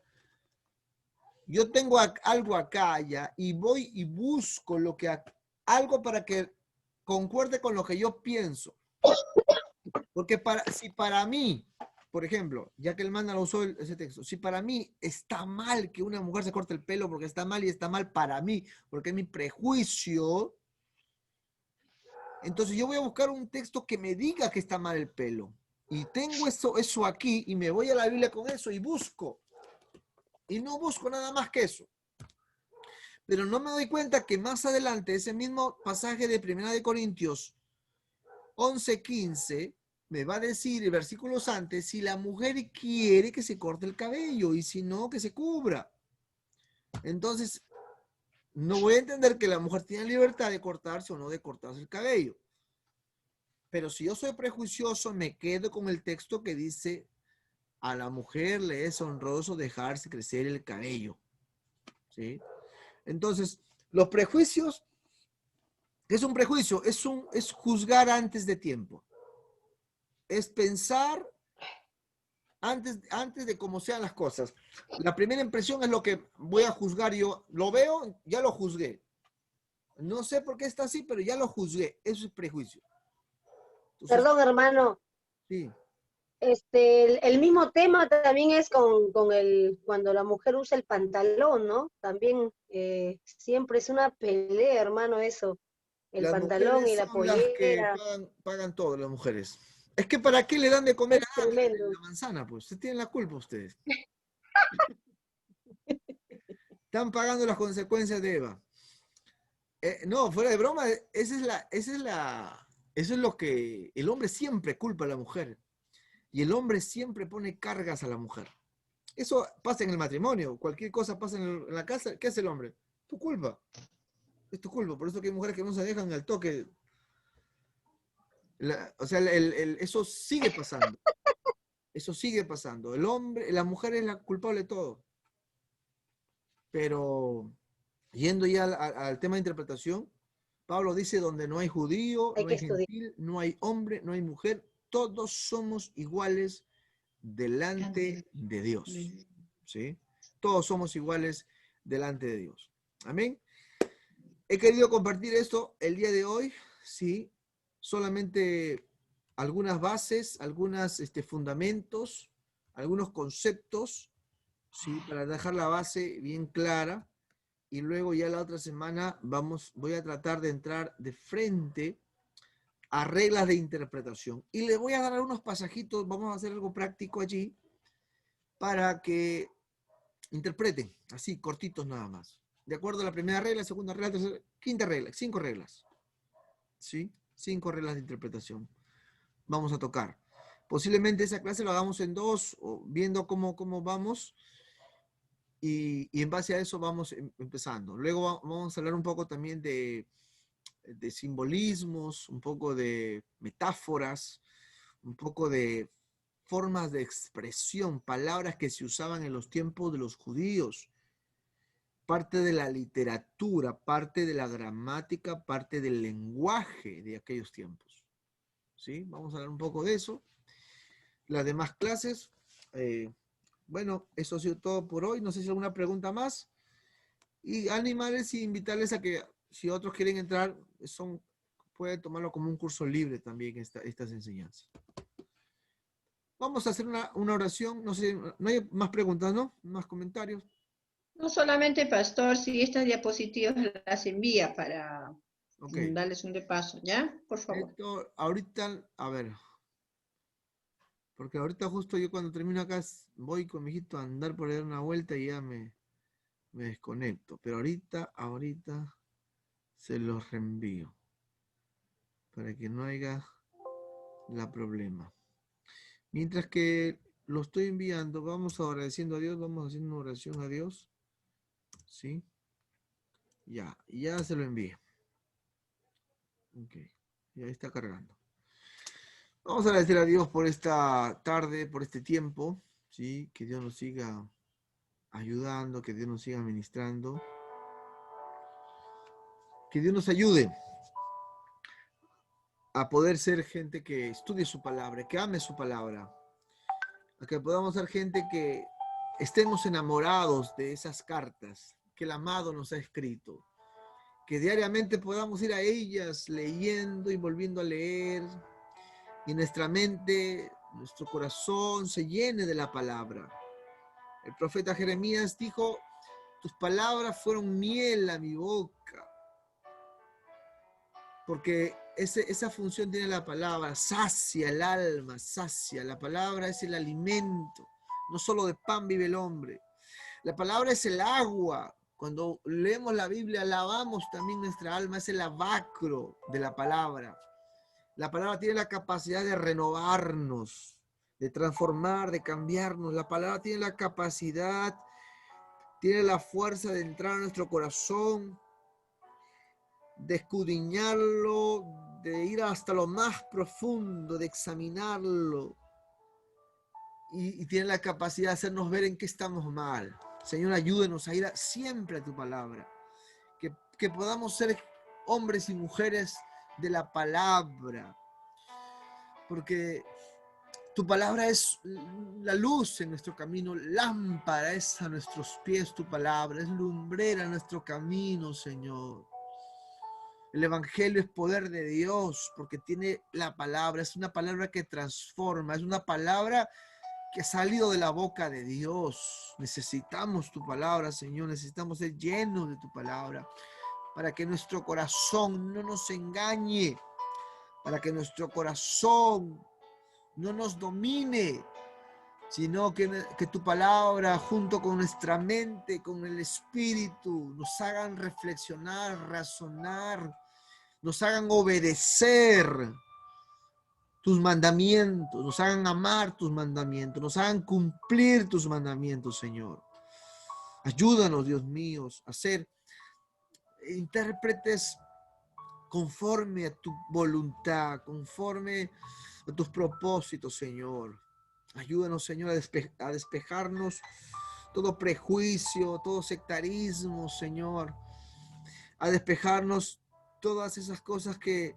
yo tengo algo acá ya y voy y busco algo para que concuerde con lo que yo pienso. Porque si para mí, por ejemplo, ya que el man lo usó ese texto, si para mí está mal que una mujer se corte el pelo porque está mal y está mal para mí, porque es mi prejuicio, entonces yo voy a buscar un texto que me diga que está mal el pelo. Y tengo eso aquí y me voy a la Biblia con eso y busco. Y no busco nada más que eso. Pero no me doy cuenta que más adelante, ese mismo pasaje de 1 Corintios 11:15, me va a decir, versículos antes, si la mujer quiere que se corte el cabello y si no, que se cubra. Entonces, no voy a entender que la mujer tiene libertad de cortarse o no de cortarse el cabello. Pero si yo soy prejuicioso, me quedo con el texto que dice, a la mujer le es honroso dejarse crecer el cabello. ¿Sí? Entonces, los prejuicios, ¿qué es un prejuicio? Es juzgar antes de tiempo. Es pensar antes de cómo sean las cosas. La primera impresión es lo que voy a juzgar yo. Lo veo, ya lo juzgué. No sé por qué está así, pero ya lo juzgué. Eso es prejuicio. Entonces, Perdón, hermano. sí. El mismo tema también es cuando la mujer usa el pantalón, ¿no? También siempre es una pelea, hermano, eso. El Las pantalón y mujeres la son las que pollera. pagan todo, las mujeres. Es que ¿para qué le dan de comer Es a tremendo. la manzana? Pues ustedes tienen la culpa ustedes. Están pagando las consecuencias de Eva. No, fuera de broma, eso es lo que el hombre siempre culpa a la mujer. Y el hombre siempre pone cargas a la mujer. Eso pasa en el matrimonio. Cualquier cosa pasa en la casa. ¿Qué hace el hombre? Tu culpa. Es tu culpa. Por eso que hay mujeres que no se dejan al toque. O sea, eso sigue pasando. Eso sigue pasando. El hombre, la mujer es la culpable de todo. Pero yendo ya al tema de interpretación, Pablo dice, donde no hay judío, Hay no que hay estudiar. gentil, no hay hombre, no hay mujer, todos somos iguales delante de Dios. ¿Sí? Todos somos iguales delante de Dios. Amén. He querido compartir esto el día de hoy, sí, solamente algunas bases, algunos fundamentos, algunos conceptos, sí, para dejar la base bien clara. Y luego ya la otra semana voy a tratar de entrar de frente a reglas de interpretación. Y les voy a dar unos pasajitos, vamos a hacer algo práctico allí para que interpreten, así, cortitos nada más. De acuerdo a la primera regla, segunda regla, tercera, quinta regla, 5 reglas. ¿Sí? 5 reglas de interpretación. Vamos a tocar. Posiblemente esa clase la hagamos en 2, o viendo cómo vamos. Y en base a eso vamos empezando. Luego vamos a hablar un poco también de simbolismos, un poco de metáforas, un poco de formas de expresión, palabras que se usaban en los tiempos de los judíos, parte de la literatura, parte de la gramática, parte del lenguaje de aquellos tiempos. ¿Sí? Vamos a hablar un poco de eso. Las demás clases, bueno, eso ha sido todo por hoy. No sé si hay alguna pregunta más. Y animarles y invitarles a que, si otros quieren entrar, pueden tomarlo como un curso libre también, estas enseñanzas. Vamos a hacer una oración. No sé, no hay más preguntas, ¿no? Más comentarios. No solamente, pastor, si estas diapositivas las envía para darles un repaso, ¿ya? Por favor. Esto, ahorita, a ver, porque ahorita justo yo cuando termino acá voy con mi hijito a andar por ahí una vuelta y ya me desconecto. Pero ahorita se los reenvío para que no haya la problema. Mientras que lo estoy enviando, vamos agradeciendo a Dios, vamos haciendo una oración a Dios. ¿Sí? Ya se lo envié. Ok, ya está cargando. Vamos a agradecer a Dios por esta tarde, por este tiempo, ¿sí? Que Dios nos siga ayudando, que Dios nos siga ministrando. Que Dios nos ayude a poder ser gente que estudie su palabra, que ame su palabra. A que podamos ser gente que estemos enamorados de esas cartas que el amado nos ha escrito. Que diariamente podamos ir a ellas leyendo y volviendo a leer. Y nuestra mente, nuestro corazón se llene de la palabra. El profeta Jeremías dijo, tus palabras fueron miel a mi boca. Porque esa función tiene la palabra, sacia el alma, sacia. La palabra es el alimento, no solo de pan vive el hombre. La palabra es el agua. Cuando leemos la Biblia, lavamos también nuestra alma, es el lavacro de la palabra. La palabra tiene la capacidad de renovarnos, de transformar, de cambiarnos. La palabra tiene la capacidad, tiene la fuerza de entrar a nuestro corazón, de escudriñarlo, de ir hasta lo más profundo, de examinarlo. Y tiene la capacidad de hacernos ver en qué estamos mal. Señor, ayúdenos a ir siempre a tu palabra. Que podamos ser hombres y mujeres de la palabra. Porque tu palabra es la luz en nuestro camino, lámpara es a nuestros pies tu palabra, es lumbrera en nuestro camino, Señor. El evangelio es poder de Dios porque tiene la palabra, es una palabra que transforma, es una palabra que ha salido de la boca de Dios. Necesitamos tu palabra, Señor, necesitamos ser llenos de tu palabra para que nuestro corazón no nos engañe, para que nuestro corazón no nos domine, sino que tu palabra junto con nuestra mente, con el espíritu, nos hagan reflexionar, razonar, nos hagan obedecer tus mandamientos, nos hagan amar tus mandamientos, nos hagan cumplir tus mandamientos, Señor. Ayúdanos, Dios mío, a ser intérpretes conforme a tu voluntad, conforme a tus propósitos, Señor. Ayúdanos, Señor, a despejarnos todo prejuicio, todo sectarismo, Señor. A despejarnos todas esas cosas que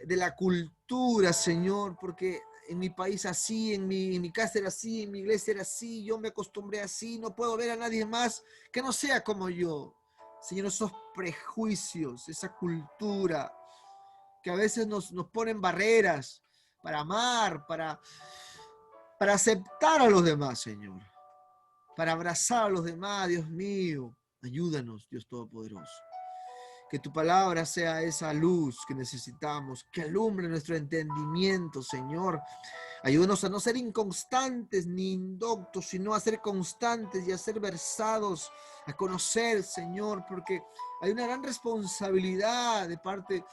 de la cultura, Señor, porque en mi país así, en mi casa era así, en mi iglesia era así, yo me acostumbré así, no puedo ver a nadie más que no sea como yo. Señor, esos prejuicios, esa cultura que a veces nos ponen barreras para amar, para aceptar a los demás, Señor, para abrazar a los demás, Dios mío. Ayúdanos, Dios Todopoderoso. Que tu palabra sea esa luz que necesitamos, que alumbre nuestro entendimiento, Señor. Ayúdanos a no ser inconstantes ni indoctos, sino a ser constantes y a ser versados, a conocer, Señor, porque hay una gran responsabilidad de parte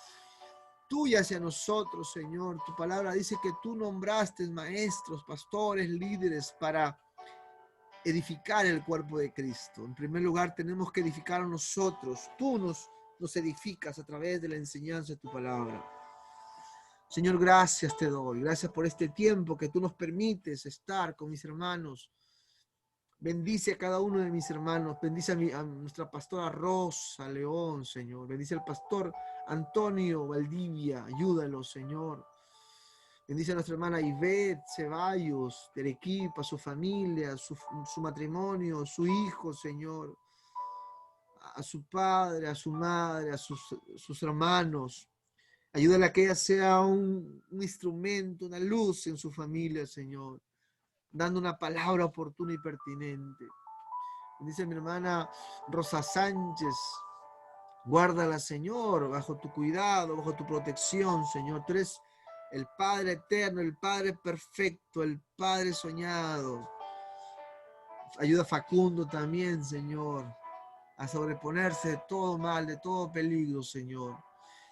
tuya hacia nosotros, Señor. Tu palabra dice que tú nombraste maestros, pastores, líderes para edificar el cuerpo de Cristo. En primer lugar, tenemos que edificar a nosotros. Tú nos edificas a través de la enseñanza de tu palabra. Señor, gracias te doy. Gracias por este tiempo que tú nos permites estar con mis hermanos. Bendice a cada uno de mis hermanos. Bendice a nuestra pastora Rosa León, Señor. Bendice al pastor Antonio Valdivia. Ayúdalo, Señor. Bendice a nuestra hermana Ivette Ceballos, de Arequipa, su familia, su matrimonio, su hijo, Señor. A su padre, a su madre, a sus hermanos. Ayúdale a que ella sea un instrumento, una luz en su familia, Señor. Dando una palabra oportuna y pertinente. Bendice a mi hermana Rosa Sánchez. Guárdala, Señor, bajo tu cuidado, bajo tu protección, Señor. Tú eres el Padre eterno, el Padre perfecto, el Padre soñado. Ayuda a Facundo también, Señor, a sobreponerse de todo mal, de todo peligro, Señor.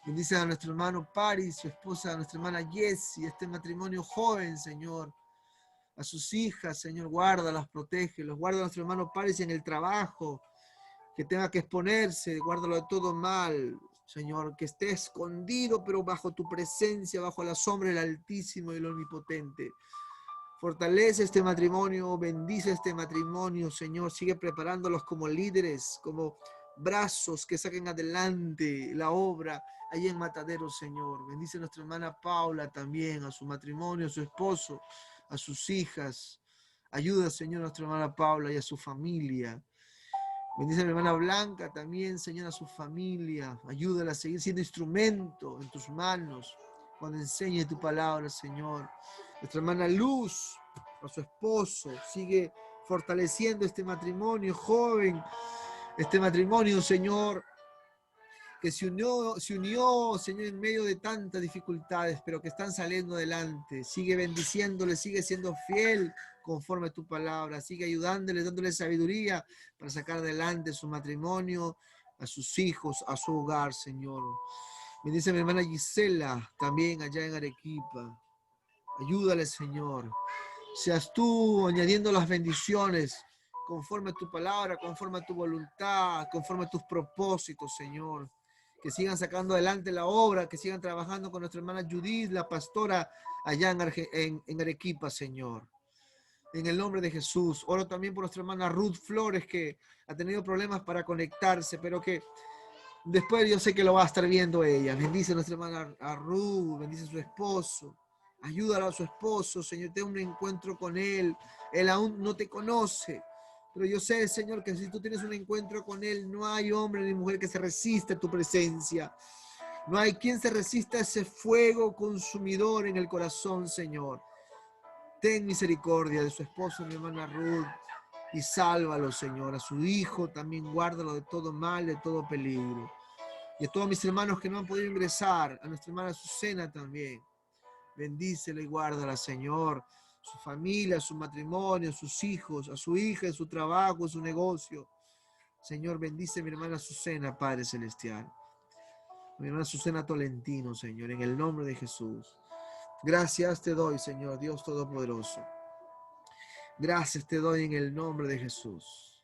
Bendice a nuestro hermano Paris, su esposa, a nuestra hermana Jessie, este matrimonio joven, Señor. A sus hijas, Señor, guárdalas, protégelos. Guarda a nuestro hermano Paris en el trabajo, que tenga que exponerse, guárdalo de todo mal, Señor, que esté escondido, pero bajo tu presencia, bajo la sombra del Altísimo y el Omnipotente. Fortalece este matrimonio, bendice este matrimonio, Señor. Sigue preparándolos como líderes, como brazos que saquen adelante la obra allí en Matadero, Señor. Bendice a nuestra hermana Paula también, a su matrimonio, a su esposo, a sus hijas. Ayuda, Señor, a nuestra hermana Paula y a su familia. Bendice a mi hermana Blanca también, Señor, a su familia. Ayúdala a seguir siendo instrumento en tus manos cuando enseñe tu palabra, Señor. Nuestra hermana Luz, a su esposo, sigue fortaleciendo este matrimonio joven, este matrimonio, Señor, que se unió, Señor, en medio de tantas dificultades, pero que están saliendo adelante. Sigue bendiciéndole, sigue siendo fiel conforme a tu palabra. Sigue ayudándole, dándole sabiduría para sacar adelante su matrimonio, a sus hijos, a su hogar, Señor. Bendice a mi hermana Gisela, también allá en Arequipa. Ayúdale, Señor. Seas tú añadiendo las bendiciones conforme a tu palabra, conforme a tu voluntad, conforme a tus propósitos, Señor. Que sigan sacando adelante la obra, que sigan trabajando con nuestra hermana Judith, la pastora, allá en Arequipa, Señor. En el nombre de Jesús. Oro también por nuestra hermana Ruth Flores, que ha tenido problemas para conectarse, pero que después yo sé que lo va a estar viendo ella. Bendice a nuestra hermana a Ruth, bendice a su esposo. Ayúdala a su esposo, Señor, ten un encuentro con él. Él aún no te conoce. Pero yo sé, Señor, que si tú tienes un encuentro con Él, no hay hombre ni mujer que se resista a tu presencia. No hay quien se resista a ese fuego consumidor en el corazón, Señor. Ten misericordia de su esposo, mi hermana Ruth, y sálvalo, Señor. A su hijo también guárdalo de todo mal, de todo peligro. Y a todos mis hermanos que no han podido ingresar, a nuestra hermana Azucena también. Bendícela y guárdala, Señor. Su familia, su matrimonio, sus hijos, a su hija, en su trabajo, en su negocio. Señor, bendice a mi hermana Azucena, Padre Celestial. Mi hermana Azucena Tolentino, Señor, en el nombre de Jesús. Gracias te doy, Señor, Dios Todopoderoso. Gracias te doy en el nombre de Jesús.